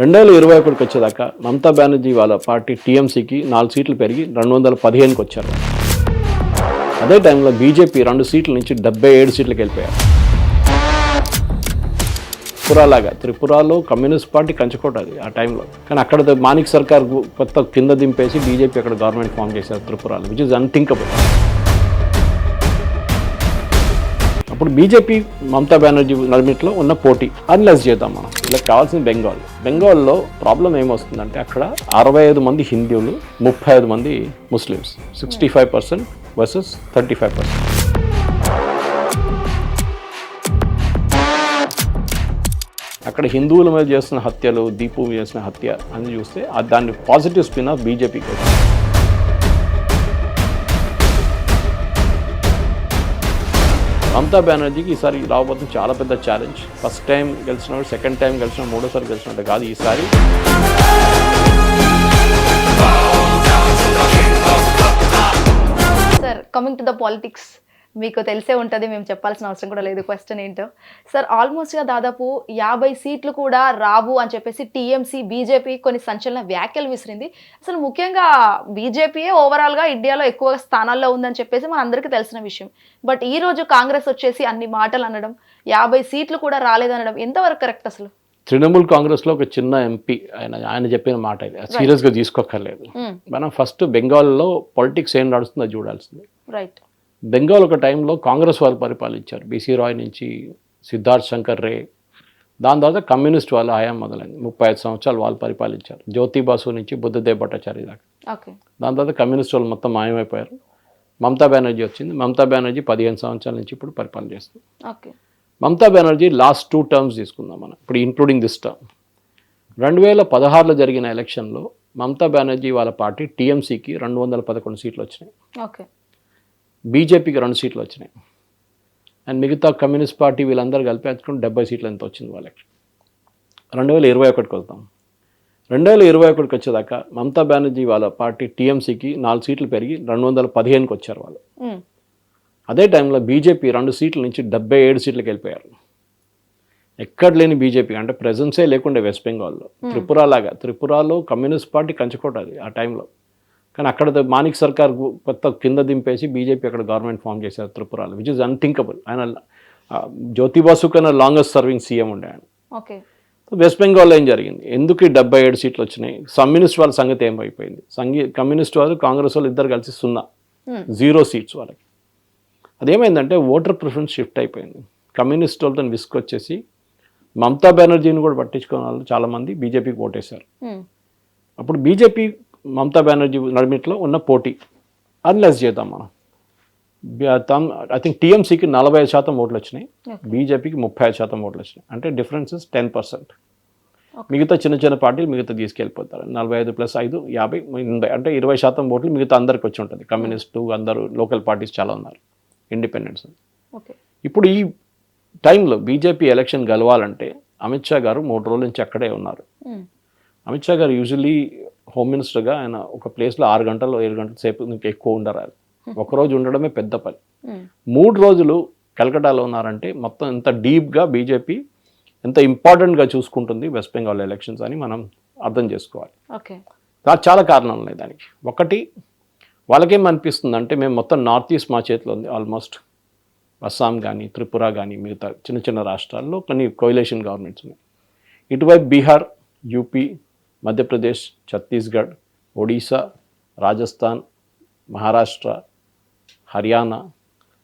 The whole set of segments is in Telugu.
2021 వచ్చేదాకా మమతా బెనర్జీ వాళ్ళ పార్టీ టీఎంసీకి 4 సీట్లు పెరిగి 215కి వచ్చారు. అదే టైంలో బీజేపీ 2 సీట్ల నుంచి 77 సీట్లకు వెళ్ళిపోయారు. త్రిపురలో కమ్యూనిస్ట్ పార్టీ కంచుకోట అది ఆ టైంలో. కానీ అక్కడ మాణిక్ సర్కార్ కొత్త కింద దింపేసి బీజేపీ అక్కడ గవర్నమెంట్ ఫామ్ చేశారు త్రిపురలో, విచ్ ఇస్ అన్థింకబుల్. అప్పుడు బీజేపీ మమతా బెనర్జీ నడిమిట్లో ఉన్న పోటీ అనలైజ్ చేద్దాం మనం. ఇలా కావాల్సిన బెంగాల్లో ప్రాబ్లం ఏమొస్తుందంటే అక్కడ 65 మంది హిందువులు, 35 మంది ముస్లిమ్స్, 65% వర్సెస్ 35%. అక్కడ హిందువుల మీద చేస్తున్న హత్యలు, దీపు చేసిన హత్య అని చూస్తే దాన్ని పాజిటివ్ స్పిన్ ఆఫ్ బీజేపీకి వచ్చింది. మమతా బెనర్జీకి ఈసారి రాబోతుంది చాలా పెద్ద ఛాలెంజ్. ఫస్ట్ టైం గెలిచినాడు, సెకండ్ టైం గెలిచినాడు, మూడోసారి గెలిచినట్టు కాదు ఈసారి. Sir, coming to the politics, మీకు తెలిసే ఉంటుంది, మేము చెప్పాల్సిన అవసరం కూడా లేదు క్వశ్చన్ ఏంటో. సార్, ఆల్మోస్ట్గా దాదాపు 50 సీట్లు కూడా రావు అని చెప్పేసి టీఎంసీ, బీజేపీ కొన్ని సంచలన వ్యాఖ్యలు విసిరింది. అసలు ముఖ్యంగా బీజేపీయే ఓవరాల్గా ఇండియాలో ఎక్కువ స్థానాల్లో ఉందని చెప్పేసి మన అందరికీ తెలిసిన విషయం. బట్ ఈ రోజు కాంగ్రెస్ వచ్చేసి అన్ని మాటలు అనడం, 50 సీట్లు కూడా రాలేదనడం ఎంతవరకు కరెక్ట్ అసలు? తృణమూల్ కాంగ్రెస్లో ఒక చిన్న ఎంపీ ఆయన చెప్పిన మాట ఇది సీరియస్గా తీసుకోక్కర్లేదు. మనం ఫస్ట్ బెంగాల్లో పాలిటిక్స్ ఏం నడుస్తుందో చూడాల్సింది. రైట్. బెంగాల్ ఒక టైంలో కాంగ్రెస్ వాళ్ళు పరిపాలించారు, బీసీ రాయ్ నుంచి సిద్ధార్థ్ శంకర్ రే. దాని తర్వాత కమ్యూనిస్ట్ వాళ్ళ హయాం మొదలైంది, 35 సంవత్సరాలు వాళ్ళు పరిపాలించారు. జ్యోతి బాసు నుంచి బుద్ధదేవ్ భట్టాచార్య దాకా. దాని తర్వాత కమ్యూనిస్ట్ వాళ్ళు మొత్తం మాయమైపోయారు. మమతా బెనర్జీ వచ్చింది. మమతా బెనర్జీ 15 సంవత్సరాల నుంచి ఇప్పుడు పరిపాలన చేస్తుంది. మమతా బెనర్జీ లాస్ట్ 2 టర్మ్స్ తీసుకుందాం మనం, ఇప్పుడు ఇంక్లూడింగ్ దిస్ టర్మ్. 2016లో జరిగిన ఎలక్షన్లో మమతా బెనర్జీ వాళ్ళ పార్టీ టీఎంసీకి 211 సీట్లు వచ్చినాయి, బీజేపీకి 2 సీట్లు వచ్చినాయి, అండ్ మిగతా కమ్యూనిస్ట్ పార్టీ వీళ్ళందరూ కలిపి 70 సీట్లు ఎంత వచ్చింది వాళ్ళకి. 2021కి వద్దాం. 2021కి వచ్చేదాకా మమతా బెనర్జీ వాళ్ళ పార్టీ టీఎంసీకి 4 సీట్లు పెరిగి 215కి వచ్చారు వాళ్ళు. అదే టైంలో బీజేపీ 2 సీట్ల నుంచి 77 సీట్లకు వెళ్ళిపోయారు. ఎక్కడ లేని బీజేపీ అంటే ప్రెజెన్సే లేకుండే వెస్ట్ బెంగాల్లో. త్రిపురలో కమ్యూనిస్ట్ పార్టీ కంచుకోట అది ఆ టైంలో. కానీ అక్కడ మాణిక్ సర్కార్ కొత్త కింద దింపేసి బీజేపీ అక్కడ గవర్నమెంట్ ఫామ్ చేశారు త్రిపురలో, విచ్ ఇస్ అన్థింకబుల్. ఆయన జ్యోతి బాసు కన్నా లాంగెస్ట్ సర్వింగ్ సీఎం ఉండే ఆయన. వెస్ట్ బెంగాల్లో ఏం జరిగింది, ఎందుకు 77 సీట్లు వచ్చినాయి? కమ్యూనిస్ట్ వాళ్ళ సంగతి ఏమైపోయింది? కమ్యూనిస్ట్ వాళ్ళు, కాంగ్రెస్ వాళ్ళు ఇద్దరు కలిసి 0 సీట్స్ వాళ్ళకి. అదేమైందంటే ఓటర్ ప్రిఫరెన్స్ షిఫ్ట్ అయిపోయింది. కమ్యూనిస్ట్ వాళ్ళతో విసుకొచ్చేసి మమతా బెనర్జీని కూడా పట్టించుకున్న వాళ్ళు చాలామంది బీజేపీకి ఓటేశారు. అప్పుడు బీజేపీ మమతా బెనర్జీ నడిమిట్లో ఉన్న పోటీ అనలైజ్ చేద్దాం మనం. ఐ థింక్ టీఎంసీకి 45% ఓట్లు వచ్చినాయి, బీజేపీకి 35% ఓట్లు వచ్చినాయి. అంటే డిఫరెన్సెస్ 10%. మిగతా చిన్న పార్టీలు మిగతా తీసుకెళ్ళిపోతారు. 45 + 5 50 80, అంటే 20% ఓట్లు మిగతా అందరికి వచ్చి ఉంటుంది. కమ్యూనిస్టు అందరూ, లోకల్ పార్టీస్ చాలా ఉన్నారు, ఇండిపెండెంట్స్. ఇప్పుడు ఈ టైంలో బీజేపీ ఎలక్షన్ గెలవాలంటే అమిత్ షా గారు 3 రోజుల నుంచి అక్కడే ఉన్నారు. అమిత్ షా గారు యూజువలీ హోమ్ మినిస్టర్గా ఆయన ఒక ప్లేస్లో 6 గంటలు 7 గంటల సేపు ఎక్కువ ఉండరాదు. ఒకరోజు ఉండడమే పెద్ద పని. 3 రోజులు కలకటాలో ఉన్నారంటే మొత్తం ఎంత డీప్గా బీజేపీ ఎంత ఇంపార్టెంట్గా చూసుకుంటుంది వెస్ట్ బెంగాల్ ఎలక్షన్స్ అని మనం అర్థం చేసుకోవాలి. చాలా కారణాలు ఉన్నాయి దానికి. ఒకటి, వాళ్ళకేమనిపిస్తుంది అంటే మేము మొత్తం నార్త్ ఈస్ట్ మా చేతిలో ఉంది. ఆల్మోస్ట్ అస్సాం కానీ, త్రిపుర కానీ, మిగతా చిన్న రాష్ట్రాల్లో కొన్ని కోయిలేషన్ గవర్నమెంట్స్ ఉన్నాయి. ఇటువైపు బీహార్, యూపీ, మధ్యప్రదేశ్, ఛత్తీస్గఢ్, ఒడిశా, రాజస్థాన్, మహారాష్ట్ర, హర్యానా,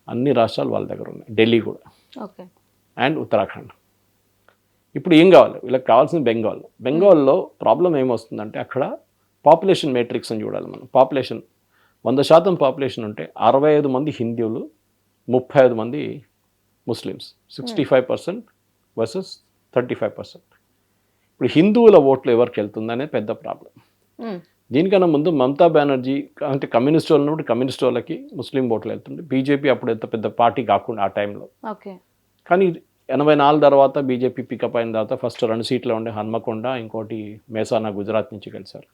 అన్ని రాష్ట్రాలు వాళ్ళ దగ్గర ఉన్నాయి, ఢిల్లీ కూడా, అండ్ ఉత్తరాఖండ్. ఇప్పుడు ఏం కావాలి వీళ్ళకి? కావాల్సిన బెంగాల్లో ప్రాబ్లం ఏమొస్తుందంటే అక్కడ పాపులేషన్ మేట్రిక్స్ అని చూడాలి మనం. పాపులేషన్ 100% పాపులేషన్ ఉంటే 65 మంది హిందువులు, 35 మంది ముస్లిమ్స్, 65% వర్సెస్ 35%. ఇప్పుడు హిందువుల ఓట్లు ఎవరికి వెళ్తుందనే పెద్ద ప్రాబ్లం. దీనికన్నా ముందు మమతా బెనర్జీ అంటే కమ్యూనిస్ట్ వాళ్ళు ఉన్నప్పుడు కమ్యూనిస్ట్ వాళ్ళకి ముస్లిం ఓట్లు వెళ్తుండే. బీజేపీ అప్పుడు ఎంత పెద్ద పార్టీ కాకుండా ఆ టైంలో. కానీ 84 తర్వాత బీజేపీ పికప్ అయిన తర్వాత ఫస్ట్ 2 సీట్లు ఉండే హన్మకొండ, ఇంకోటి మేసానా గుజరాత్ నుంచి కలిశారు.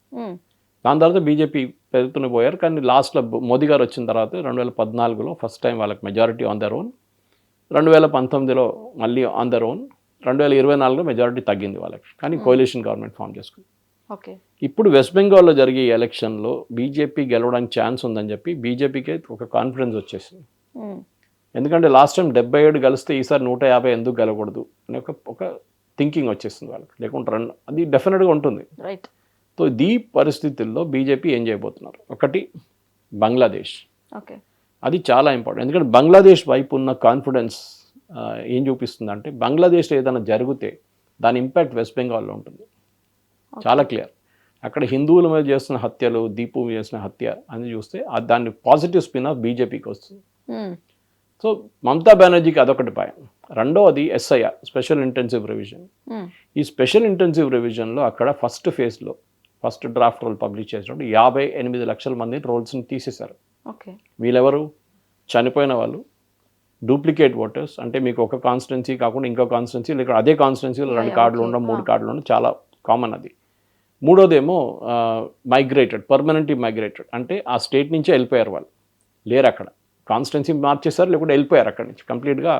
దాని తర్వాత బీజేపీ పెరుగుతూనే పోయారు. కానీ లాస్ట్లో మోదీ గారు వచ్చిన తర్వాత 2014లో ఫస్ట్ టైం వాళ్ళకి మెజారిటీ ఆన్ దర్ ఓన్, 2019లో మళ్ళీ ఆన్ దర్ ఓన్, 2024లో మెజారిటీ తగ్గింది వాళ్ళకి, కానీ కోalition గవర్నమెంట్ ఫామ్ చేసుకుంది. ఓకే. ఇప్పుడు వెస్ట్ బెంగాల్లో జరిగే ఈ ఎలక్షన్లో బీజేపీ గెలవడానికి ఛాన్స్ ఉందని చెప్పి బీజేపీకి ఒక కాన్ఫిడెన్స్ వచ్చేసింది. ఎందుకంటే లాస్ట్ టైం 77 గెలిస్తే ఈసారి 150 ఎందుకు గెలవకూడదు అనే ఒక థింకింగ్ వచ్చేసింది వాళ్ళకి, లేకుంటే అది డెఫినెట్గా ఉంటుంది. రైట్. సో ఈ పరిస్థితుల్లో బీజేపీ ఏం చేయబోతున్నారు, ఒకటి బంగ్లాదేశ్. ఓకే. అది చాలా ఇంపార్టెంట్, ఎందుకంటే బంగ్లాదేశ్ వైపు ఉన్న కాన్ఫిడెన్స్ ఏం చూపిస్తుందంటే బంగ్లాదేశ్లో ఏదైనా జరిగితే దాని ఇంపాక్ట్ వెస్ట్ బెంగాల్లో ఉంటుంది, చాలా క్లియర్. అక్కడ హిందువుల మీద చేస్తున్న హత్యలు, దీపు మీద చేసిన హత్య అని చూస్తే దాన్ని పాజిటివ్ స్పిన్ ఆఫ్ బీజేపీకి వస్తుంది. సో మమతా బెనర్జీకి అదొకటి భయం. రెండవది SIR, స్పెషల్ ఇంటెన్సివ్ రివిజన్. ఈ స్పెషల్ ఇంటెన్సివ్ రివిజన్లో అక్కడ ఫస్ట్ ఫేజ్లో ఫస్ట్ డ్రాఫ్ట్ రోల్ పబ్లిష్ చేసినప్పుడు 58 లక్షల మంది రోల్స్ని తీసేశారు. ఓకే. వీళ్ళెవరు, చనిపోయిన వాళ్ళు, డూప్లికేట్ ఓటర్స్, అంటే మీకు ఒక కాన్స్టిట్యున్సీ కాకుండా ఇంకో కాన్స్టిట్యున్సీ, లేక అదే కాన్స్టిట్యున్సీలో 2 కార్డులు ఉండడం, 3 కార్డులు ఉండడం చాలా కామన్ అది. మూడోదేమో మైగ్రేటెడ్, పర్మనెంట్లీ మైగ్రేటెడ్, అంటే ఆ స్టేట్ నుంచే వెళ్ళిపోయారు వాళ్ళు, లేరు అక్కడ, కాన్స్టిట్యున్సీ మార్చేశారు లేకుంటే వెళ్ళిపోయారు అక్కడి నుంచి కంప్లీట్గా.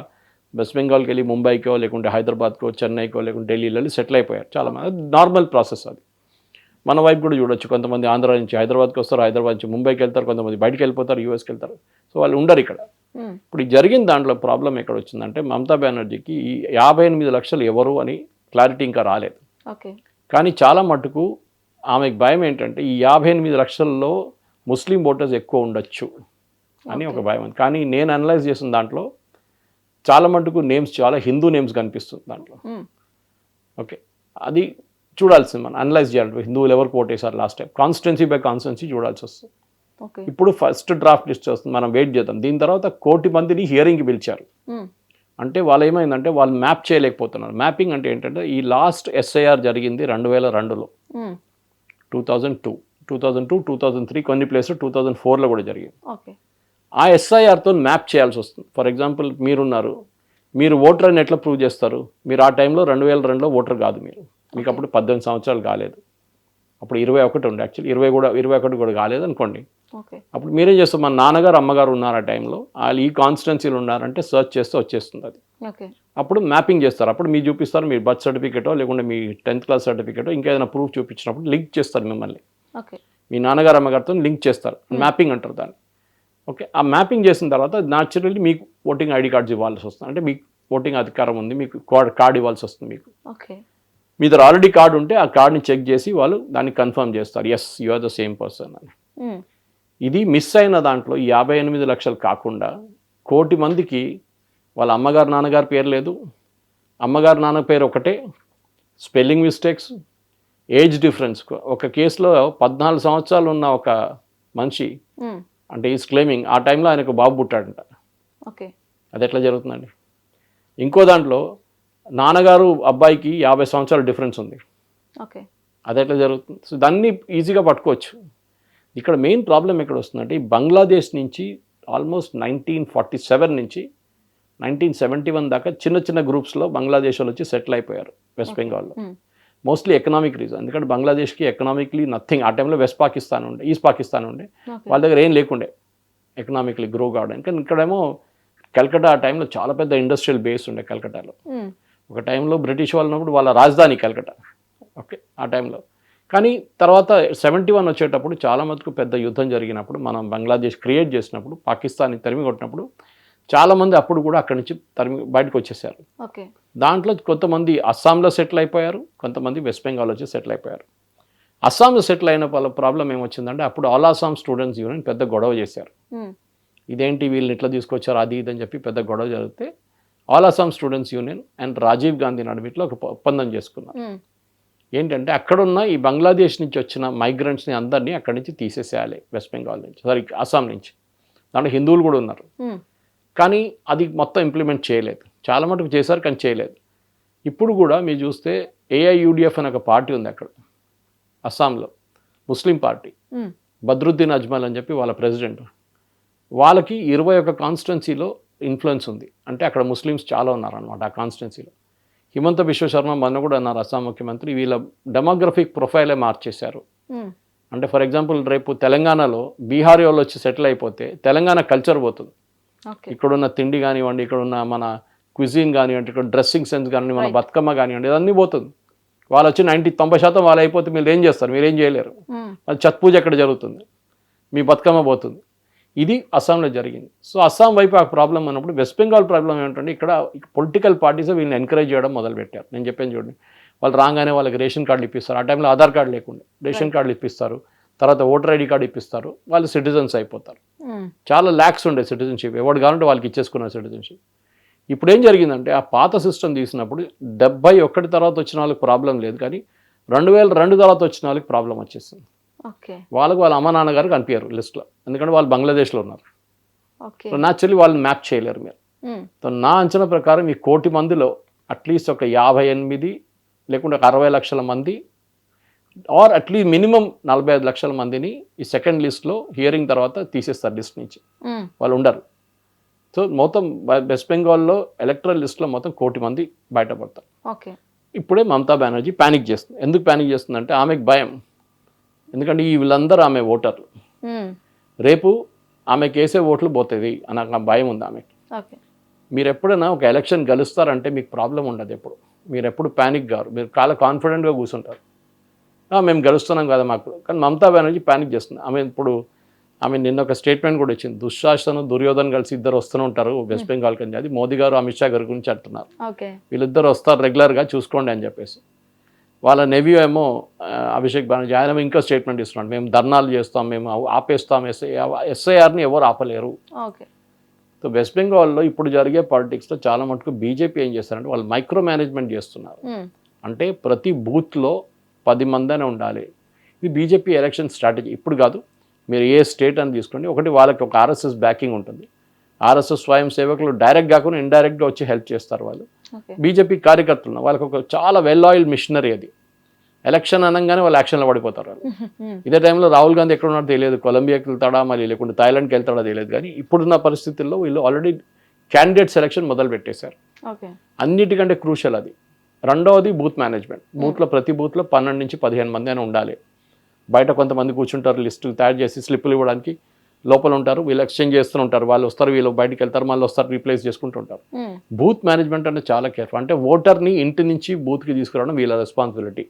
వెస్ట్ బెంగాల్కి వెళ్ళి ముంబైకో లేకుంటే హైదరాబాద్కో చెన్నైకో లేకుంటే ఢిల్లీలో వెళ్ళి సెటిల్ అయిపోయారు చాలామంది. నార్మల్ ప్రాసెస్ అది. మన వైపు కూడా చూడొచ్చు, కొంతమంది ఆంధ్ర నుంచి హైదరాబాద్కి వస్తారు, హైదరాబాద్ నుంచి ముంబైకి వెళ్తారు, కొంతమంది బయటికి వెళ్ళిపోతారు, యూఎస్కి వెళ్తారు. సో వాళ్ళు ఉండరు ఇక్కడ. ఇప్పుడు జరిగిన దాంట్లో ప్రాబ్లం ఎక్కడ వచ్చిందంటే మమతా బెనర్జీకి ఈ 58 లక్షలు ఎవరు అని క్లారిటీ ఇంకా రాలేదు. ఓకే. కానీ చాలా మటుకు ఆమెకు భయం ఏంటంటే ఈ 58 లక్షల్లో ముస్లిం ఓటర్స్ ఎక్కువ ఉండొచ్చు అని ఒక భయం ఉంది. కానీ నేను అనలైజ్ చేసిన దాంట్లో చాలా మటుకు నేమ్స్, చాలా హిందూ నేమ్స్ కనిపిస్తుంది దాంట్లో. ఓకే, అది చూడాల్సింది, మనం అనలైజ్ చేయాలి. హిందువులు ఎవరికి ఓటేసారు last time, constituency by constituency చూడాల్సి వస్తుంది. ఇప్పుడు ఫస్ట్ డ్రాఫ్ట్ లిస్ట్ వస్తుంది, మనం వెయిట్ చేద్దాం. దీని తర్వాత 1 కోటి మందిని హియరింగ్కి పిలిచారు. అంటే వాళ్ళు ఏమైందంటే వాళ్ళు మ్యాప్ చేయలేకపోతున్నారు. మ్యాపింగ్ అంటే ఏంటంటే ఈ లాస్ట్ SIR జరిగింది 2002లో, 2002, 2003 కొన్ని ప్లేస్లో 2004లో కూడా జరిగింది. ఆ SIRతో మ్యాప్ చేయాల్సి వస్తుంది. ఫర్ ఎగ్జాంపుల్ మీరున్నారు, మీరు ఓటర్ అని ఎట్లా ప్రూవ్ చేస్తారు? మీరు ఆ టైంలో 2002లో ఓటర్ కాదు, మీకు అప్పుడు 18 సంవత్సరాలు కాలేదు, అప్పుడు 21 ఉండే, యాక్చువల్లీ 21 కూడా కాలేదు అనుకోండి. అప్పుడు మీరేం చేస్తారు, మన నాన్నగారు అమ్మగారు ఉన్నారు ఆ టైంలో, వాళ్ళు ఈ కాన్స్టిట్యున్సీలు ఉన్నారంటే సెర్చ్ చేస్తే వచ్చేస్తుంది అది. అప్పుడు మ్యాపింగ్ చేస్తారు, అప్పుడు మీరు చూపిస్తారు, మీ బర్త్ సర్టిఫికేటో లేకుంటే మీ 10th క్లాస్ సర్టిఫికేటో ఇంకేదైనా ప్రూఫ్ చూపించినప్పుడు లింక్ చేస్తారు మిమ్మల్ని, మీ నాన్నగారు అమ్మగారితో లింక్ చేస్తారు, మ్యాపింగ్ అంటారు దాన్ని. ఓకే, ఆ మ్యాపింగ్ చేసిన తర్వాత న్యాచురల్లీ మీకు ఓటింగ్ ఐడి కార్డ్స్ ఇవ్వాల్సి వస్తుంది, అంటే మీకు ఓటింగ్ అధికారం ఉంది, మీకు కార్డ్ ఇవ్వాల్సి వస్తుంది. మీకు మీ దగ్గర ఆల్రెడీ కార్డు ఉంటే ఆ కార్డ్ని చెక్ చేసి వాళ్ళు దాన్ని కన్ఫర్మ్ చేస్తారు, yes you are the same person అని. ఇది మిస్ అయిన దాంట్లో 58 లక్షలు కాకుండా 1 కోటి మందికి వాళ్ళ అమ్మగారు నాన్నగారి పేరు లేదు, అమ్మగారు నాన్న పేరు ఒకటే, స్పెల్లింగ్ మిస్టేక్స్, ఏజ్ డిఫరెన్స్. ఒక కేసులో 14 సంవత్సరాలు ఉన్న ఒక మనిషి, అంటే ఈజ్ క్లెయిమింగ్ ఆ టైంలో ఆయనకు బాబు పుట్టాడంట. అది ఎట్లా జరుగుతుందండి? ఇంకో దాంట్లో నాన్నగారు అబ్బాయికి 50 సంవత్సరాల డిఫరెన్స్ ఉంది, అది ఎట్లా జరుగుతుంది? సో దాన్ని ఈజీగా పట్టుకోవచ్చు. ఇక్కడ మెయిన్ ప్రాబ్లం ఎక్కడ వస్తుందంటే ఈ బంగ్లాదేశ్ నుంచి ఆల్మోస్ట్ 1947 నుంచి 1971 దాకా చిన్న చిన్న గ్రూప్స్లో బంగ్లాదేశ్ వాళ్ళు వచ్చి సెటిల్ అయిపోయారు వెస్ట్ బెంగాల్లో. మోస్ట్లీ ఎకనామిక్ రీజన్, ఎందుకంటే బంగ్లాదేశ్కి ఎకనామిక్లీ నథింగ్. ఆ టైంలో వెస్ట్ పాకిస్తాన్ ఉండే, ఈస్ట్ పాకిస్తాన్ ఉండే, వాళ్ళ దగ్గర ఏం లేకుండే ఎకనామిక్లీ గ్రో కావడానికి. కానీ ఇక్కడేమో కల్కటా ఆ టైంలో చాలా పెద్ద ఇండస్ట్రియల్ బేస్ ఉండే కల్కటాలో. ఒక టైంలో బ్రిటిష్ వాళ్ళు ఉన్నప్పుడు వాళ్ళ రాజధాని కల్కటా. ఓకే, ఆ టైంలో. కానీ తర్వాత 71 వచ్చేటప్పుడు చాలా మటుకు పెద్ద యుద్ధం జరిగినప్పుడు, మనం బంగ్లాదేశ్ క్రియేట్ చేసినప్పుడు, పాకిస్తాన్ని తరిమి కొట్టినప్పుడు చాలామంది అప్పుడు కూడా అక్కడి నుంచి బయటకు వచ్చేసారు. దాంట్లో కొంతమంది అస్సాంలో సెటిల్ అయిపోయారు, కొంతమంది వెస్ట్ బెంగాల్ వచ్చి సెటిల్ అయిపోయారు. అస్సాంలో సెటిల్ అయిన వాళ్ళ ప్రాబ్లం ఏమొచ్చిందంటే అప్పుడు ఆల్ అస్సాం స్టూడెంట్స్ యూనియన్ పెద్ద గొడవ చేశారు. ఇదేంటి వీళ్ళని ఇట్లా తీసుకొచ్చారు అది ఇదని చెప్పి పెద్ద గొడవ జరిగితే all Assam students union and Rajiv Gandhi నడుమిట్లో ఒక ఒప్పందం చేసుకున్నారు. ఏంటంటే అక్కడున్న ఈ బంగ్లాదేశ్ నుంచి వచ్చిన మైగ్రెంట్స్ని అందరినీ అక్కడి నుంచి తీసేసేయాలి, వెస్ట్ బెంగాల్ నుంచి, సారీ అస్సాం నుంచి. దాంట్లో హిందువులు కూడా ఉన్నారు. కానీ అది మొత్తం ఇంప్లిమెంట్ చేయలేదు, చాలా మటుకు చేశారు కానీ చేయలేదు. ఇప్పుడు కూడా మీరు చూస్తే AIUDF అనే ఒక పార్టీ ఉంది అక్కడ అస్సాంలో, ముస్లిం పార్టీ, బద్రుద్దీన్ అజ్మల్ అని చెప్పి వాళ్ళ ప్రెసిడెంట్. వాళ్ళకి 21 కాన్స్టిట్యున్సీలో ఇన్ఫ్లుయెన్స్ ఉంది, అంటే అక్కడ ముస్లిమ్స్ చాలా ఉన్నారనమాట ఆ కాన్స్టిట్యున్సీలో. హిమంత బిశ్వ శర్మ మొన్న కూడా అన్నారు, అస్సాం ముఖ్యమంత్రి, వీళ్ళ డెమోగ్రఫిక్ ప్రొఫైలే మార్చేశారు. అంటే ఫర్ ఎగ్జాంపుల్ రేపు తెలంగాణలో బీహారీ వాళ్ళు వచ్చి సెటిల్ అయిపోతే తెలంగాణ కల్చర్ పోతుంది. ఇక్కడున్న తిండి కానివ్వండి, ఇక్కడున్న మన క్విజిన్ కానివ్వండి, ఇక్కడ డ్రెస్సింగ్ సెన్స్ కానివ్వండి, మన బతుకమ్మ కానివ్వండి, ఇదన్నీ పోతుంది. వాళ్ళు వచ్చి 90% వాళ్ళు అయిపోతే మీరు ఏం చేస్తారు? మీరు ఏం చేయలేరు. అది ఛత్ పూజ ఎక్కడ జరుగుతుంది, మీ బతుకమ్మ పోతుంది. ఇది అస్సాంలో జరిగింది. సో అస్సాం వైపు ఆ ప్రాబ్లం అన్నప్పుడు వెస్ట్ బెంగాల్ ప్రాబ్లం ఏమిటంటే ఇక్కడ పొలిటికల్ పార్టీస్ వీళ్ళని ఎంకరేజ్ చేయడం మొదలుపెట్టారు. నేను చెప్పాను చూడండి, వాళ్ళు రాగానే వాళ్ళకి రేషన్ కార్డులు ఇప్పిస్తారు. ఆ టైంలో ఆధార్ కార్డు లేకుండా రేషన్ కార్డులు ఇప్పిస్తారు, తర్వాత ఓటర్ ఐడి కార్డు ఇప్పిస్తారు, వాళ్ళు సిటిజన్స్ అయిపోతారు. చాలా ల్యాక్స్ ఉండే సిటిజన్షిప్, ఎవరు కావాలంటే వాళ్ళకి ఇచ్చేసుకున్నారు సిటిజన్షిప్. ఇప్పుడు ఏం జరిగిందంటే ఆ పాత సిస్టమ్ తీసినప్పుడు 71 తర్వాత వచ్చిన వాళ్ళకి ప్రాబ్లం లేదు, కానీ 2002 తర్వాత వచ్చిన వాళ్ళకి ప్రాబ్లం వచ్చేసింది. వాళ్ళకి వాళ్ళ అమ్మ నాన్నగారు కనిపించారు లిస్ట్లో, ఎందుకంటే వాళ్ళు బంగ్లాదేశ్లో ఉన్నారు. సో న్యాచురల్లీ వాళ్ళని మ్యాప్ చేయలేరు మీరు. సో నా అంచనా ప్రకారం ఈ 1 కోటి మందిలో అట్లీస్ట్ ఒక 58 లేకుంటే 60 లక్షల మంది ఆర్ అట్లీస్ట్ మినిమం 45 లక్షల మందిని ఈ సెకండ్ లిస్ట్లో హియరింగ్ తర్వాత తీసేస్తారు లిస్ట్ నుంచి, వాళ్ళు ఉండరు. సో మొత్తం వెస్ట్ బెంగాల్లో ఎలక్ట్రల్ లిస్ట్లో మొత్తం 1 కోటి మంది బయటపడతారు. ఇప్పుడే మమతా బెనర్జీ ప్యానిక్ చేస్తుంది. ఎందుకు ప్యానిక్ చేస్తుందంటే ఆమెకు భయం, ఎందుకంటే ఈ వీళ్ళందరూ ఆమె ఓటర్లు, రేపు ఆమెకు వేసే ఓట్లు పోతుంది అని భయం ఉంది ఆమెకి. మీరు ఎప్పుడైనా ఒక ఎలక్షన్ గెలుస్తారంటే మీకు ప్రాబ్లం ఉండదు, ఎప్పుడు మీరు ఎప్పుడు ప్యానిక్ గారు, మీరు చాలా కాన్ఫిడెంట్గా కూర్చుంటారు. మేము గెలుస్తున్నాం కదా మాకు. కానీ మమతా బెనర్జీ ప్యానిక్ చేస్తుంది. ఆమె నిన్న ఒక స్టేట్మెంట్ కూడా ఇచ్చింది, దుశ్శాసన దుర్యోధన్ కలిసి ఇద్దరు వస్తూనే ఉంటారు వెస్ట్ బెంగాల్ కింద. అది మోదీ గారు అమిత్ షా గారి గురించి అంటున్నారు, వీళ్ళిద్దరు వస్తారు రెగ్యులర్గా చూసుకోండి అని చెప్పేసి. వాళ్ళ నెవ్యూ ఏమో అభిషేక్ బెనర్జీ, ఆయన ఇంకా స్టేట్మెంట్ ఇస్తున్నాడు, మేము ధర్నాలు చేస్తాం, మేము ఆపేస్తాం, ఎస్ఐఆర్ని ఎవరు ఆపలేరు. సో వెస్ట్ బెంగాల్లో ఇప్పుడు జరిగే పాలిటిక్స్లో చాలా మటుకు బీజేపీ ఏం చేస్తారంటే వాళ్ళు మైక్రో మేనేజ్మెంట్ చేస్తున్నారు. అంటే ప్రతి బూత్లో 10 మందినే ఉండాలి. ఇది బీజేపీ ఎలక్షన్ స్ట్రాటజీ. ఇప్పుడు కాదు, మీరు ఏ స్టేట్ అని తీసుకోండి, ఒకటి వాళ్ళకి ఒక ఆర్ఎస్ఎస్ బ్యాకింగ్ ఉంటుంది. ఆర్ఎస్ఎస్ స్వయం సేవకులు డైరెక్ట్ కాకుండా ఇండైరెక్ట్గా వచ్చి హెల్ప్ చేస్తారు. వాళ్ళు బీజేపీ కార్యకర్తలు, వాళ్ళకి ఒక చాలా వెల్ ఆయిల్ మిషనరీ అది. ఎలక్షన్ అనగానే వాళ్ళు యాక్షన్లో పడిపోతారు వాళ్ళు. ఇదే టైంలో రాహుల్ గాంధీ ఎక్కడ ఉన్నాడో తెలియదు, కొలంబియాకి వెళ్తాడా మళ్ళీ లేకుంటే థాయిలాండ్కి వెళ్తాడో తెలియదు. కానీ ఇప్పుడున్న పరిస్థితుల్లో వీళ్ళు ఆల్రెడీ క్యాండిడేట్ సెలక్షన్ మొదలు పెట్టేశారు. అన్నిటికంటే క్రూషల్ అది. రెండవది బూత్ మేనేజ్మెంట్. బూత్లో ప్రతి బూత్లో 12 నుంచి 15 మంది అయినా ఉండాలి. బయట కొంతమంది కూర్చుంటారు, లిస్టు తయారు చేసి స్లిప్పులు ఇవ్వడానికి, లోపల ఉంటారు, వీళ్ళు ఎక్స్చేంజ్ చేస్తూ ఉంటారు, వాళ్ళు వస్తారు, వీళ్ళు బయటికి వెళ్తారు, మళ్ళీ వస్తారు, రీప్లేస్ చేసుకుంటుంటారు. బూత్ మేనేజ్మెంట్ అంటే చాలా కేర్ఫుల్. అంటే ఓటర్ని ఇంటి నుంచి బూత్కి తీసుకురావడం వీళ్ళ రెస్పాన్సిబిలిటీ.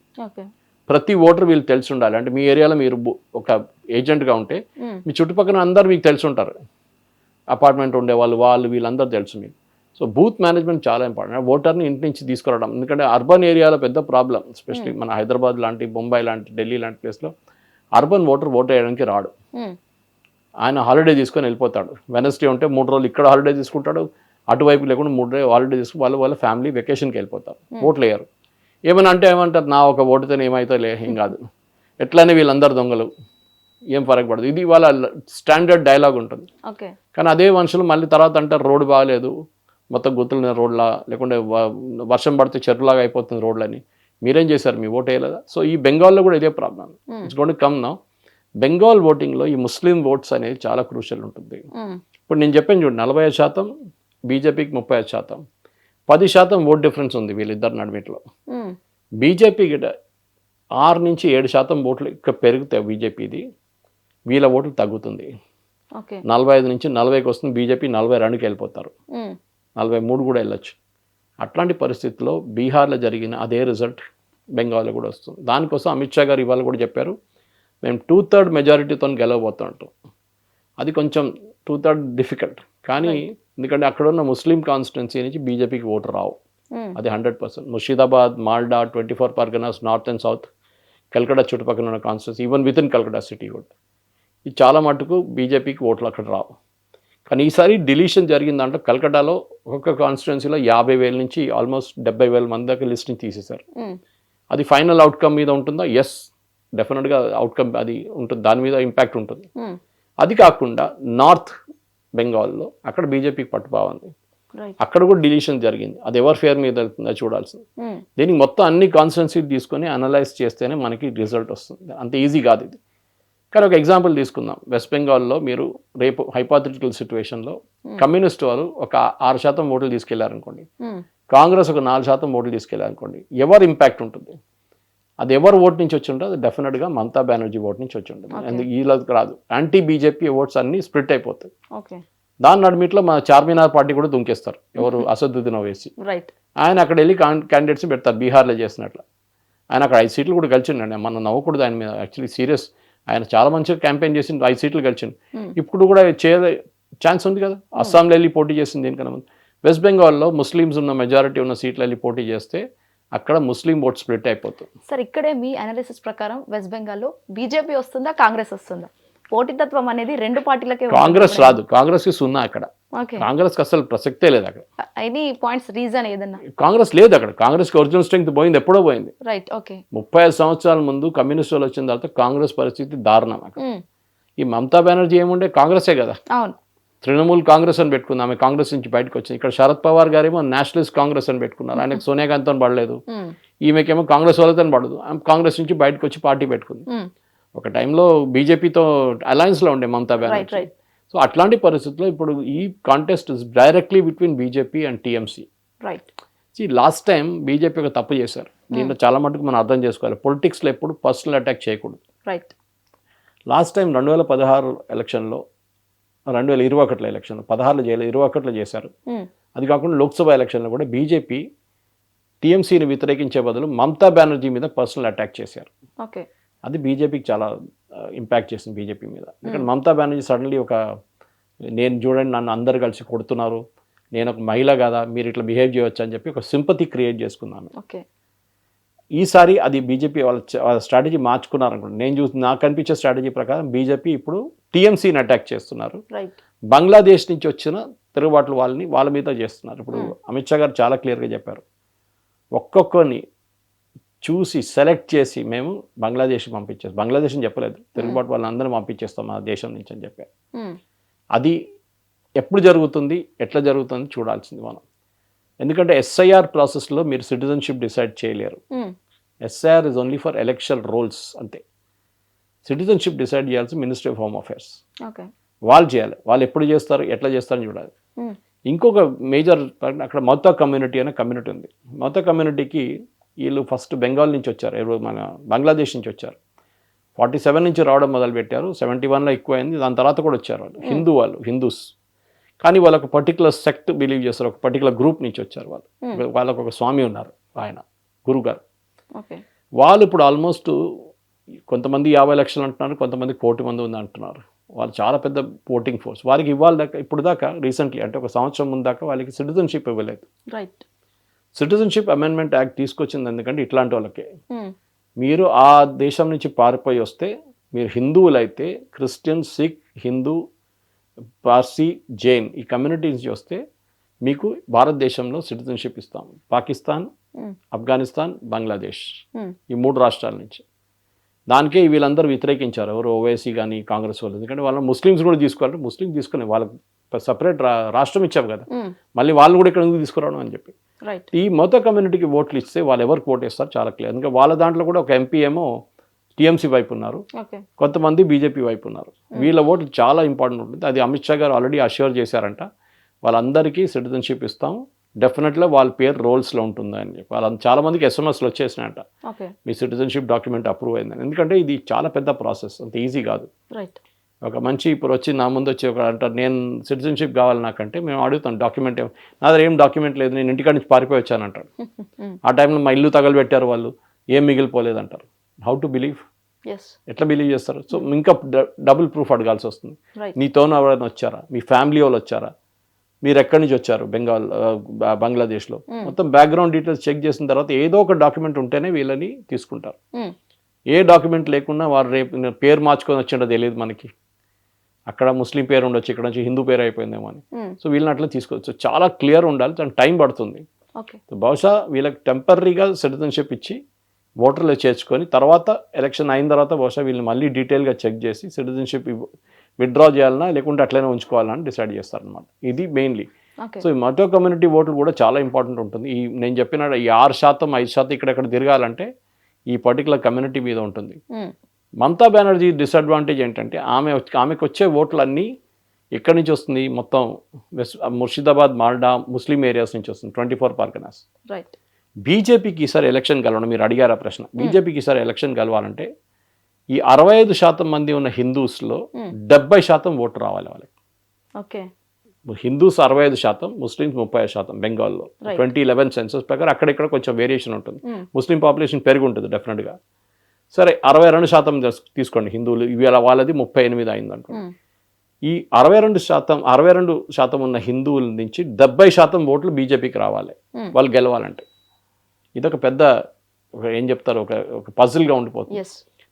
ప్రతి ఓటర్ వీళ్ళు తెలిసి ఉండాలి. అంటే మీ ఏరియాలో మీరు ఒక ఏజెంట్గా ఉంటే మీ చుట్టుపక్కల అందరూ మీకు తెలిసి ఉంటారు, అపార్ట్మెంట్ ఉండే వాళ్ళు వీళ్ళందరూ తెలుసు మీకు. సో బూత్ మేనేజ్మెంట్ చాలా ఇంపార్టెంట్. ఓటర్ని ఇంటి నుంచి తీసుకురావడం, ఎందుకంటే అర్బన్ ఏరియాలో పెద్ద ప్రాబ్లం, ఎస్పెషల్లీ మన హైదరాబాద్ లాంటి, బొంబాయి లాంటి, ఢిల్లీ లాంటి ప్లేస్లో అర్బన్ ఓటర్ ఓట్ వేయడానికి రాడు. ఆయన హాలిడే తీసుకొని వెళ్ళిపోతాడు. వెనస్డే ఉంటే 3 రోజులు ఇక్కడ హాలిడే తీసుకుంటాడు, అటువైపు లేకుండా 3 రోజులు హాలిడే తీసుకుని వాళ్ళ ఫ్యామిలీ వెకేషన్కి వెళ్ళిపోతారు. ఓట్లు వేయరు. ఏమైనా అంటే ఏమంటారు, నా ఒక ఓటుతో ఏమైతే ఏం కాదు, ఎట్లనే వీళ్ళందరూ దొంగలు, ఏం ఫరక్ పడదు. ఇది వాళ్ళ స్టాండర్డ్ డైలాగ్ ఉంటుంది. కానీ అదే మనుషులు మళ్ళీ తర్వాత అంటారు రోడ్డు బాగాలేదు, మొత్తం గుర్తులున్న రోడ్లా, లేకుంటే వర్షం పడితే చెరువులాగా అయిపోతుంది రోడ్లని. మీరేం చేశారు, మీ ఓటు వేయలేదా? సో ఈ బెంగాల్లో కూడా ఇదే problem. It's going to come now. Bengal ఓటింగ్లో ఈ ముస్లిం ఓట్స్ అనేది చాలా క్రూషియల్ ఉంటుంది. ఇప్పుడు నేను చెప్పాను చూడండి, 45% బీజేపీకి 35%, 10% ఓట్ డిఫరెన్స్ ఉంది వీళ్ళిద్దరు నడిమిట్లో. బీజేపీకి 6 నుంచి 7% ఓట్లు ఇక్కడ పెరుగుతాయి బీజేపీది, వీళ్ళ ఓట్లు తగ్గుతుంది. 45 నుంచి 40కి వస్తుంది, బీజేపీ 42కి వెళ్ళిపోతారు, 43 కూడా వెళ్ళొచ్చు. అట్లాంటి పరిస్థితుల్లో బీహార్లో జరిగిన అదే రిజల్ట్ బెంగాల్లో కూడా వస్తుంది. దానికోసం అమిత్ షా గారు ఇవాళ కూడా చెప్పారు, మేము 2/3 మెజారిటీతో గెలవబోతుంటాం. అది కొంచెం 2/3 డిఫికల్ట్, కానీ ఎందుకంటే అక్కడ ఉన్న ముస్లిం కాన్స్టిట్యున్సీ నుంచి బీజేపీకి ఓటు రావు, అది 100%. Murshidabad, Malda, 24 Parganas, north and south, Calcutta చుట్టుపక్కల ఉన్న constituency, even with in Calcutta city కూడా, ఇది చాలా మటుకు బీజేపీకి ఓట్లు అక్కడ రావు. కానీ ఈసారి డిలీషన్ జరిగిన దాంట్లో కల్కటాలో ఒక్కొక్క కాన్స్టిట్యున్సీలో 50,000 నుంచి ఆల్మోస్ట్ 70,000 మంది దాకా లిస్ట్ని తీసేశారు. అది ఫైనల్ అవుట్కమ్ మీద ఉంటుందా? ఎస్, డెఫినెట్గా అవుట్కమ్ అది ఉంటుంది, దాని మీద ఇంపాక్ట్ ఉంటుంది. అది కాకుండా నార్త్ బెంగాల్లో అక్కడ బీజేపీకి పట్టుబాగుంది, అక్కడ కూడా డిలీషన్ జరిగింది. అది ఎవరి ఫేర్ మీద వెళ్తుందో చూడాల్సింది. దీనికి మొత్తం అన్ని కాన్స్టిట్యున్సీ తీసుకొని అనలైజ్ చేస్తేనే మనకి రిజల్ట్ వస్తుంది, అంత ఈజీ కాదు ఇది. కానీ ఒక ఎగ్జాంపుల్ తీసుకుందాం. వెస్ట్ బెంగాల్లో మీరు రేపు హైపోథెటికల్ సిచ్యువేషన్లో కమ్యూనిస్ట్ వారు ఒక 6% ఓట్లు తీసుకెళ్లారనుకోండి, కాంగ్రెస్ ఒక 4% ఓట్లు తీసుకెళ్లారనుకోండి, ఎవరు ఇంపాక్ట్ ఉంటుంది? అది ఎవరు ఓటు నుంచి వచ్చి ఉంటుంది? అది డెఫినెట్గా మమతా బెనర్జీ ఓటు నుంచి వచ్చి ఉంటుంది. అందుకు ఈలోకి రాదు. యాంటీ బీజేపీ ఓట్స్ అన్నీ స్ప్లిట్ అయిపోతాయి. దాని నడిమిట్లో మా చార్మినార్ పార్టీ కూడా దుంకేస్తారు ఎవరు అసదుద్దీన్ ఓవైసీ. రైట్. ఆయన అక్కడ వెళ్ళి క్యాండిడేట్స్ పెడతారు బీహార్లో చేసినట్లు. ఆయన అక్కడ 5 సీట్లు కూడా గెలిచిండండి. మనం నవ్వకూడదు ఆయన మీద, యాక్చువల్లీ సీరియస్. ఆయన చాలా మంచిగా క్యాంపెయిన్ చేసిండు, 5 సీట్లు గెలిచిండు. ఇప్పుడు కూడా ఛాన్స్ ఉంది కదా. అస్సాంలో వెళ్ళి పోటీ చేసింది దీనికన్నా ముందు. వెస్ట్ బెంగాల్లో ముస్లిమ్స్ ఉన్న మెజారిటీ ఉన్న సీట్లు వెళ్ళి పోటీ చేస్తే అక్కడ ముస్లిం ఓట్ స్ప్లిట్ అయిపోతుంది. సార్ ఇక్కడే మీ అనాలిసిస్ ప్రకారం వెస్ట్ బెంగాల్లో బీజేపీ వస్తుందా కాంగ్రెస్ వస్తుందా? పోటీతత్వం అనేది 2 పార్టీలకే కాంగ్రెస్ రాదు, కాంగ్రెస్ కి సున్నా అక్కడ. ఓకే. కాంగ్రెస్కి అసలు ప్రసక్తే లేదు అక్కడ. ఎనీ పాయింట్స్ రీజన్ ఏదన్నా? కాంగ్రెస్ లేదు అక్కడ. కాంగ్రెస్కి ఒరిజినల్ స్ట్రెంగ్త్ పోయింది, ఎప్పుడో పోయింది. రైట్. ఓకే. 35 సంవత్సరాల ముందు కమ్యూనిస్ట్ వాళ్ళు వచ్చిన తర్వాత కాంగ్రెస్ పరిస్థితి దారుణం అక్కడ. ఈ మమతా బెనర్జీ ఏముండే కాంగ్రెసే కదా. అవును. తృణమూల్ కాంగ్రెస్ అని పెట్టుకుంది, ఆమె కాంగ్రెస్ నుంచి బయటకు వచ్చింది. ఇక్కడ శరద్ పవార్ గారేమో నేషనలిస్ట్ కాంగ్రెస్ అని పెట్టుకున్నారు, ఆయనకు సోనియా గాంధీతో పడలేదు. ఈమెకేమో కాంగ్రెస్ వాళ్ళతో పడదు, ఆమె కాంగ్రెస్ నుంచి బయటకు వచ్చి పార్టీ పెట్టుకుంది. ఒక టైంలో బీజేపీతో అలయన్స్లో ఉండే మమతా బెనర్జీ. సో అట్లాంటి పరిస్థితుల్లో ఇప్పుడు ఈ contest is directly between BJP and TMC. Right. Last time BJP ఒక తప్పు చేశారు, దీంట్లో చాలా మటుకు మనం అర్థం చేసుకోవాలి. పొలిటిక్స్లో ఎప్పుడు పర్సనల్ అటాక్ చేయకూడదు. రైట్. లాస్ట్ టైం 2016 ఎలక్షన్లో, 2021 ఎలక్షన్లో, 16లో చేయలేదు, 21లో చేశారు. అది కాకుండా లోక్సభ ఎలక్షన్లో కూడా బీజేపీ టీఎంసీని వ్యతిరేకించే బదులు మమతా బెనర్జీ మీద పర్సనల్ అటాక్ చేశారు. ఓకే. అది బీజేపీకి చాలా ఇంపాక్ట్ చేసింది బీజేపీ మీద. ఎందుకంటే మమతా బెనర్జీ సడన్లీ నేను చూడండి నన్ను అందరు కలిసి కొడుతున్నారు, నేను ఒక మహిళ కదా, మీరు ఇట్లా బిహేవ్ చేయవచ్చు అని చెప్పి ఒక సింపతి క్రియేట్ చేసుకున్నాను. ఓకే. ఈసారి అది బీజేపీ వాళ్ళ స్ట్రాటజీ మార్చుకున్నారనుకోండి. నేను నాకు అనిపించే స్ట్రాటజీ ప్రకారం బీజేపీ ఇప్పుడు టీఎంసీని అటాక్ చేస్తున్నారు. రైట్. బంగ్లాదేశ్ నుంచి వచ్చిన తిరుగుబాట్లు వాళ్ళ మీద చేస్తున్నారు. ఇప్పుడు అమిత్ షా గారు చాలా క్లియర్గా చెప్పారు, ఒక్కొక్కరిని చూసి సెలెక్ట్ చేసి మేము బంగ్లాదేశ్కి పంపించేస్తాం. బంగ్లాదేశ్ అని చెప్పలేదు, తిరుగుబాటు వాళ్ళని అందరం పంపించేస్తాం మా దేశం నుంచి అని చెప్పారు. అది ఎప్పుడు జరుగుతుంది, ఎట్లా జరుగుతుంది చూడాల్సింది మనం. ఎందుకంటే ఎస్ఐఆర్ ప్రాసెస్లో మీరు సిటిజన్షిప్ డిసైడ్ చేయలేరు. SIR is only for election rolls అంతే. సిటిజన్షిప్ డిసైడ్ చేయాల్సి మినిస్ట్రీ ఆఫ్ హోమ్ అఫేర్స్. వాళ్ళు చేయాలి. వాళ్ళు ఎప్పుడు చేస్తారు, ఎట్లా చేస్తారని చూడాలి. ఇంకొక మేజర్ అక్కడ మౌతా కమ్యూనిటీ అనే కమ్యూనిటీ ఉంది. మౌతా కమ్యూనిటీకి వీళ్ళు ఫస్ట్ బెంగాల్ నుంచి వచ్చారు, మన బంగ్లాదేశ్ నుంచి వచ్చారు. 47 నుంచి రావడం మొదలుపెట్టారు, 71లో ఎక్కువైంది. దాని తర్వాత కూడా వచ్చారు వాళ్ళు హిందూస్. కానీ వాళ్ళకు పర్టికులర్ సెక్ట్ బిలీవ్ చేస్తారు, ఒక పర్టికులర్ గ్రూప్ నుంచి వచ్చారు వాళ్ళు. వాళ్ళకు ఒక స్వామి ఉన్నారు, ఆయన గురుగారు. వాళ్ళు ఇప్పుడు ఆల్మోస్ట్ కొంతమంది 50 లక్షలు అంటున్నారు, కొంతమంది 1 కోటి మంది ఉంది అంటున్నారు. వాళ్ళు చాలా పెద్ద ఓటింగ్ ఫోర్స్. వారికి ఇవ్వాలి దాకా, ఇప్పుడు దాకా రీసెంట్లీ అంటే 1 సంవత్సరం ముందు దాకా వాళ్ళకి సిటిజన్షిప్ ఇవ్వలేదు. రైట్. సిటిజన్షిప్ అమెండ్మెంట్ యాక్ట్ తీసుకొచ్చింది ఎందుకంటే ఇట్లాంటి వాళ్ళకే. మీరు ఆ దేశం నుంచి పారిపోయి వస్తే, మీరు హిందువులైతే క్రిస్టియన్, సిక్, హిందూ, పార్సీ, జైన్ ఈ కమ్యూనిటీ నుంచి వస్తే మీకు భారతదేశంలో సిటిజన్షిప్ ఇస్తాం. పాకిస్తాన్, ఆఫ్ఘనిస్తాన్, బంగ్లాదేశ్ ఈ 3 రాష్ట్రాల నుంచి. దానికే వీళ్ళందరూ వ్యతిరేకించారు, ఎవరు ఓవైసీ కానీ కాంగ్రెస్ వాళ్ళు. ఎందుకంటే వాళ్ళ ముస్లిమ్స్ కూడా తీసుకోవాలంటే ముస్లిం తీసుకుని వాళ్ళకి సపరేట్ రాష్ట్రం ఇచ్చావు కదా, మళ్ళీ వాళ్ళు కూడా ఇక్కడ ఎందుకు తీసుకురావడం అని చెప్పి. ఈ మొత్తం కమ్యూనిటీకి ఓట్లు ఇస్తే వాళ్ళు ఎవరికి ఓటు వేస్తారు చాలా క్లియర్. ఎందుకంటే వాళ్ళ దాంట్లో కూడా ఒక ఎంపీ ఏమో టీఎంసీ వైపు ఉన్నారు, కొంతమంది బీజేపీ వైపు ఉన్నారు. వీళ్ళ ఓటు చాలా ఇంపార్టెంట్ ఉంటుంది. అది అమిత్ షా గారు ఆల్రెడీ అష్యూర్ చేశారంట, వాళ్ళందరికీ సిటిజన్షిప్ ఇస్తాం, డెఫినెట్గా వాళ్ళ పేరు రోల్స్లో ఉంటుంది అని చెప్పి. వాళ్ళ చాలా మందికి ఎస్ఎంఎస్లు వచ్చేసినాయంట, మీ సిటిజన్షిప్ డాక్యుమెంట్ అప్రూవ్ అయిందని. ఎందుకంటే ఇది చాలా పెద్ద ప్రాసెస్, అంత ఈజీ కాదు. ఒక మంచి ఇప్పుడు వచ్చి నా ముందు వచ్చి ఒక అంటారు, నేను సిటిజన్షిప్ కావాలి నాకంటే, మేము అడుగుతాం డాక్యుమెంట్ నా దగ్గర ఏం డాక్యుమెంట్ లేదు, నేను ఇంటికాడ నుంచి పారిపోయి వచ్చాను అంటాడు. ఆ టైంలో మా ఇల్లు తగలబెట్టారు వాళ్ళు, ఏం మిగిలిపోలేదు అంటారు. How to believe? ఎట్లా బిలీవ్ చేస్తారు? సో ఇంకా డబుల్ ప్రూఫ్ అడగాల్సి వస్తుంది. నీతోనూ ఎవరైనా వచ్చారా, మీ ఫ్యామిలీ వాళ్ళు వచ్చారా, మీరు ఎక్కడి నుంచి వచ్చారు, బంగ్లాదేశ్లో మొత్తం బ్యాక్గ్రౌండ్ డీటెయిల్స్ చెక్ చేసిన తర్వాత ఏదో ఒక డాక్యుమెంట్ ఉంటేనే వీళ్ళని తీసుకుంటారు. ఏ డాక్యుమెంట్ లేకుండా వారు రేపు పేరు మార్చుకొని వచ్చిండో తెలియదు మనకి, అక్కడ ముస్లిం పేరు ఉండొచ్చు, ఇక్కడ నుంచి హిందూ పేరు అయిపోయిందేమో అని. సో వీళ్ళని అట్లా తీసుకోవచ్చు. చాలా క్లియర్ ఉండాలి, చాలా టైం పడుతుంది. బహుశా వీళ్ళకి టెంపరీగా సిటిజన్షిప్ ఇచ్చి ఓటర్లు చేర్చుకొని తర్వాత ఎలక్షన్ అయిన తర్వాత బహుశా వీళ్ళని మళ్ళీ డీటెయిల్గా చెక్ చేసి సిటిజన్షిప్ విత్డ్రా చేయాలన్నా లేకుంటే అట్లనే ఉంచుకోవాలని డిసైడ్ చేస్తారనమాట. ఇది మెయిన్లీ. సో ఈ మతో కమ్యూనిటీ ఓట్లు కూడా చాలా ఇంపార్టెంట్ ఉంటుంది. నేను చెప్పిన ఈ 6%, 5% ఇక్కడెక్కడ తిరగాలంటే ఈ పర్టికులర్ కమ్యూనిటీ మీద ఉంటుంది. మమతా బెనర్జీ డిసడ్వాంటేజ్ ఏంటంటే ఆమెకు వచ్చే ఓట్లన్నీ ఎక్కడి నుంచి వస్తుంది, మొత్తం ముర్షిదాబాద్, మాల్డా ముస్లిం ఏరియాస్ నుంచి వస్తుంది, 24 పర్గనాస్. బీజేపీకి ఈసారి ఎలక్షన్ గెలవడం, మీరు అడిగారు ఆ ప్రశ్న, బీజేపీకి ఈసారి ఎలక్షన్ గెలవాలంటే ఈ 65% మంది ఉన్న హిందూస్లో 70% ఓటు రావాలి వాళ్ళకి. హిందూస్ 65%, ముస్లిమ్స్ 35% బెంగాల్లో. 2011 సెన్సస్ ప్రకారం అక్కడిక్కడ కొంచెం వేరియేషన్ ఉంటుంది. ముస్లిం పాపులేషన్ పెరిగి ఉంటుంది డెఫినెట్గా. సరే 62% తీసుకోండి హిందువులు, ఇవాళ వాళ్ళది 38 అయింది అనుకోండి. ఈ 62% ఉన్న హిందువుల నుంచి 70% ఓట్లు బీజేపీకి రావాలి వాళ్ళు గెలవాలంటే. ఇదొక పెద్ద ఏం చెప్తారు, ఒక పజిల్గా ఉండిపోతుంది.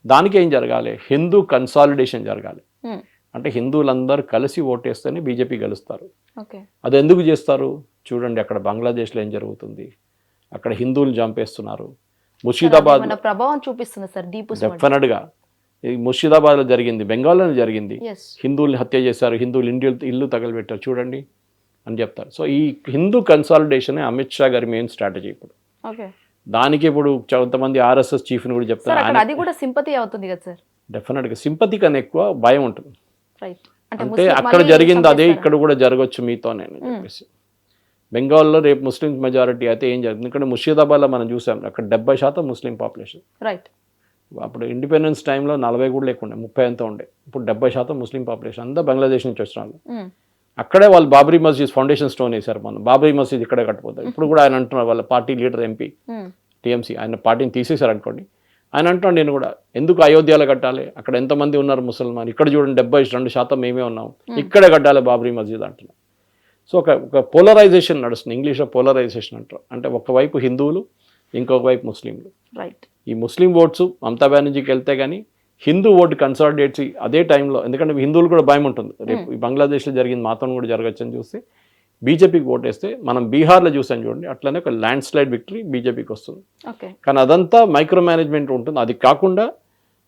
దానికి ఏం జరగాలి, హిందూ కన్సాలిడేషన్ జరగాలి. అంటే హిందువులందరూ కలిసి ఓటేస్తేనే బీజేపీ గెలుస్తారు. అది ఎందుకు చేస్తారు చూడండి, అక్కడ బంగ్లాదేశ్లో ఏం జరుగుతుంది, అక్కడ హిందువులు చంపేస్తున్నారు. ముర్షిదాబాద్ ప్రభావం చూపిస్తుంది సార్ డెఫినెట్గా. ముర్షిదాబాద్లో జరిగింది, బెంగాల్లోనే జరిగింది. హిందువుల్ని హత్య చేశారు, హిందువులు ఇల్లు తగలబెట్టారు చూడండి అని చెప్తారు. సో ఈ హిందూ కన్సాలిడేషనే అమిత్ షా గారి మెయిన్ స్ట్రాటజీ ఇప్పుడు. దానికి ఇప్పుడు కొంతమంది ఆర్ఎస్ఎస్ చీఫ్ని కూడా చెప్తారు. అది కూడా సింపతి అవుతుంది కదా సార్. డెఫినెట్గా సింపతి కన్నా ఎక్కువ భయం ఉంటుంది. అంటే అక్కడ జరిగింది అదే ఇక్కడ కూడా జరగవచ్చు మీతోనే అని చెప్పేసి. బెంగాల్లో రేపు ముస్లిమ్స్ మెజారిటీ అయితే ఏం జరుగుతుంది, ఎందుకంటే ముర్షిదాబాద్లో మనం చూసాం అక్కడ 70% ముస్లిం పాపులేషన్. అప్పుడు ఇండిపెండెన్స్ టైంలో 40 కూడా లేకుండే, 30 అంతా ఉండే. ఇప్పుడు 70% ముస్లిం పాపులేషన్ అంతా బంగ్లాదేశ్ నుంచి వచ్చిన. అక్కడే వాళ్ళు బాబ్రీ మస్జిద్ ఫౌండేషన్ స్టోన్ వేశారు. మనం బాబ్రీ మస్జిద్ ఇక్కడే కట్టిపోతారు. ఇప్పుడు కూడా ఆయన అంటున్నారు, వాళ్ళ పార్టీ లీడర్ ఎంపీ టీఎంసీ, ఆయన పార్టీని తీసేశారు అనుకోండి. ఆయన అంటున్నాడు నేను కూడా ఎందుకు అయోధ్యలో కట్టాలి, అక్కడ ఎంతమంది ఉన్నారు ముసల్మాన్, ఇక్కడ చూడండి 72% మేమే ఉన్నాం, ఇక్కడే కట్టాలి బాబ్రీ మస్జిద్ అంటున్నాం. సో ఒక పోలరైజేషన్ నడుస్తుంది, ఇంగ్లీష్లో పోలరైజేషన్ అంటారు. అంటే ఒకవైపు హిందువులు, ఇంకొక వైపు ముస్లింలు. ఈ ముస్లిం ఓట్స్ మమతా బెనర్జీకి వెళ్తే కానీ హిందూ ఓటు కన్సాలిడేట్స్ అదే టైంలో, ఎందుకంటే హిందువులు కూడా భయం ఉంటుంది, రేపు ఈ బంగ్లాదేశ్లో జరిగింది మాతో కూడా జరగచ్చు అని చూస్తే బీజేపీకి ఓటేస్తే, మనం బీహార్లో చూసాం చూడండి, అట్లనే ఒక ల్యాండ్ స్లైడ్ విక్టరీ బీజేపీకి వస్తుంది. కానీ అదంతా మైక్రో మేనేజ్మెంట్ ఉంటుంది. అది కాకుండా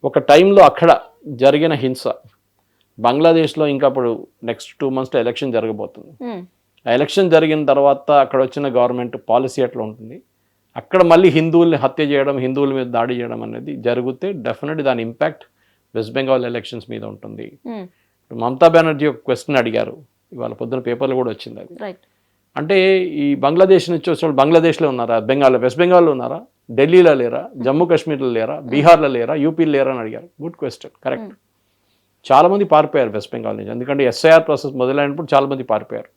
ఒక టైంలో అక్కడ జరిగిన హింస, బంగ్లాదేశ్లో ఇంకా ఇప్పుడు నెక్స్ట్ 2 monthsలో ఎలక్షన్ జరగబోతుంది. ఆ ఎలక్షన్ జరిగిన తర్వాత అక్కడ వచ్చిన గవర్నమెంట్ పాలసీ ఎట్లా ఉంటుంది, అక్కడ మళ్ళీ హిందువుల్ని హత్య చేయడం, హిందువుల మీద దాడి చేయడం అనేది జరిగితే డెఫినెట్లీ దాని ఇంపాక్ట్ వెస్ట్ బెంగాల్ ఎలక్షన్స్ మీద ఉంటుంది. మమతా బెనర్జీ ఒక క్వశ్చన్ అడిగారు, ఇవాళ పొద్దున పేపర్లో కూడా వచ్చింది అది. అంటే ఈ బంగ్లాదేశ్ నుంచి వచ్చిన వాళ్ళు బంగ్లాదేశ్లో ఉన్నారా, వెస్ట్ బెంగాల్లో ఉన్నారా, ఢిల్లీలో లేరా, జమ్మూ కాశ్మీర్లో లేరా, బీహార్లో లేరా, యూపీలో లేరా అని అడిగారు. Good question, correct. చాలామంది పారిపోయారు వెస్ట్ బెంగాల్ నుంచి, ఎందుకంటే ఎస్ఐఆర్ ప్రాసెస్ మొదలైనప్పుడు చాలామంది పారిపోయారు.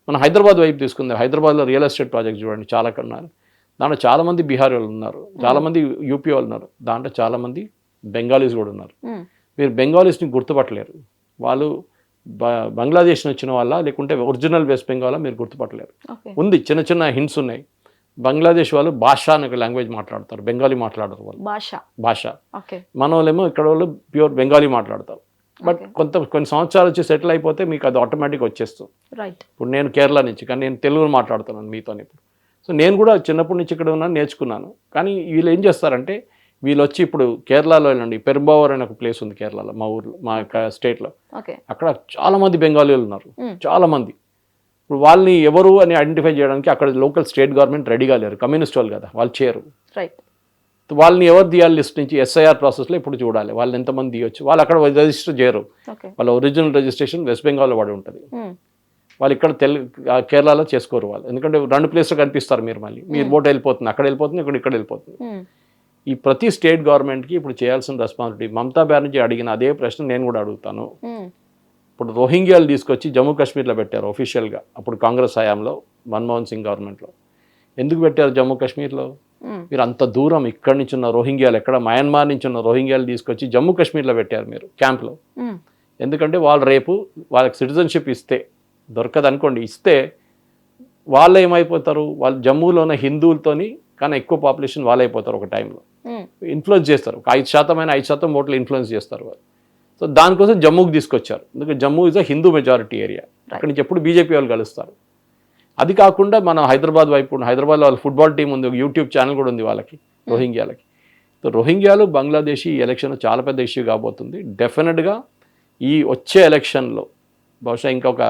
మనం హైదరాబాద్ వైపు తీసుకుందాం, హైదరాబాద్లో రియల్ ఎస్టేట్ ప్రాజెక్ట్ చూడండి చాలా ఉన్నారు, దాంట్లో చాలామంది బీహార్ వాళ్ళు ఉన్నారు, చాలామంది యూపీ వాళ్ళు ఉన్నారు, దాంట్లో చాలామంది బెంగాలీస్ కూడా ఉన్నారు. మీరు బెంగాలీస్ని గుర్తుపట్టలేరు, వాళ్ళు బంగ్లాదేశ్ వచ్చిన వాళ్ళ లేకుంటే ఒరిజినల్ వెస్ట్ బెంగాల్ మీరు గుర్తుపట్టలేరు. ఉంది, చిన్న చిన్న హింట్స్ ఉన్నాయి. బంగ్లాదేశ్ వాళ్ళు భాష అనే ఒక లాంగ్వేజ్ మాట్లాడతారు, బెంగాలీ మాట్లాడరు వాళ్ళు, భాష. మన వాళ్ళేమో ఇక్కడ వాళ్ళు ప్యూర్ బెంగాలీ మాట్లాడతారు. బట్ కొన్ని సంవత్సరాలు వచ్చి సెటిల్ అయిపోతే మీకు అది ఆటోమేటిక్ వచ్చేస్తుంది. ఇప్పుడు నేను కేరళ నుంచి, కానీ నేను తెలుగులో మాట్లాడుతున్నాను మీతో ఇప్పుడు. సో నేను కూడా చిన్నప్పటి నుంచి ఇక్కడ ఉన్నాను, నేర్చుకున్నాను. కానీ వీళ్ళు ఏం చేస్తారంటే, వీళ్ళు వచ్చి ఇప్పుడు కేరళలో వెళ్ళండి, పెరుంబావూర్ అనే ఒక ప్లేస్ ఉంది కేరళలో, మా ఊర్లో, మా స్టేట్లో. అక్కడ చాలామంది బెంగాలీలు ఉన్నారు, చాలామంది. ఇప్పుడు వాళ్ళని ఎవరు అని ఐడెంటిఫై చేయడానికి అక్కడ లోకల్ స్టేట్ గవర్నమెంట్ రెడీగా లేరు, కమ్యూనిస్ట్ వాళ్ళు కదా, వాళ్ళు చేయరు. వాళ్ళని ఎవరు తీయాలి లిస్ట్ నుంచి, ఎస్ఐఆర్ ప్రాసెస్లో ఇప్పుడు చూడాలి వాళ్ళు ఎంతమంది తీయొచ్చు. వాళ్ళు అక్కడ రిజిస్టర్ చేయరు, వాళ్ళ ఒరిజినల్ రిజిస్ట్రేషన్ వెస్ట్ బెంగాల్లో పడి ఉంటుంది. వాళ్ళు ఇక్కడ కేరళలో చేసుకోరు వాళ్ళు, ఎందుకంటే 2 ప్లేస్లో కనిపిస్తారు మీరు, మళ్ళీ మీరు ఓటు వెళ్ళిపోతుంది, అక్కడ వెళ్ళిపోతుంది, ఇక్కడ వెళ్ళిపోతుంది. ఈ ప్రతి స్టేట్ గవర్నమెంట్కి ఇప్పుడు చేయాల్సిన రెస్పాన్సిబిలిటీ. మమతా బెనర్జీ అడిగిన అదే ప్రశ్న నేను కూడా అడుగుతాను. ఇప్పుడు రోహింగ్యాలు తీసుకొచ్చి జమ్మూ కాశ్మీర్లో పెట్టారు ఒఫీషియల్గా, అప్పుడు కాంగ్రెస్ హయాంలో మన్మోహన్ సింగ్ గవర్నమెంట్లో. ఎందుకు పెట్టారు జమ్మూ కాశ్మీర్లో? మీరు అంత దూరం ఇక్కడి నుంచి ఉన్న రోహింగ్యాలు, ఎక్కడ మయన్మార్ నుంచి ఉన్న రోహింగ్యాలు తీసుకొచ్చి జమ్మూ కాశ్మీర్లో పెట్టారు మీరు క్యాంప్లో. ఎందుకంటే వాళ్ళు రేపు వాళ్ళకి సిటిజన్షిప్ ఇస్తే, దొరకదు అనుకోండి, ఇస్తే వాళ్ళు ఏమైపోతారు, వాళ్ళు జమ్మూలో ఉన్న హిందువులతోని కానీ ఎక్కువ పాపులేషన్ వాళ్ళు అయిపోతారు. ఒక టైంలో ఇన్ఫ్లుయెన్స్ చేస్తారు, ఒక 5% 5% ఓట్లు ఇన్ఫ్లుయెన్స్ చేస్తారు వాళ్ళు. సో దానికోసం జమ్మూకి తీసుకొచ్చారు, ఎందుకంటే Jammu is a Hindu majority area, అక్కడి నుంచి ఎప్పుడు బీజేపీ వాళ్ళు కలుస్తారు. అది కాకుండా మనం హైదరాబాద్ వైపు, హైదరాబాద్లో వాళ్ళ ఫుట్బాల్ టీం ఉంది, యూట్యూబ్ ఛానల్ కూడా ఉంది వాళ్ళకి, రోహింగ్యాలకి. సో రోహింగ్యాలు బంగ్లాదేశీ ఎలక్షన్ చాలా పెద్ద ఇష్యూ కాబోతుంది. డెఫినెట్గా ఈ వచ్చే ఎలక్షన్లో బహుశా ఇంకొక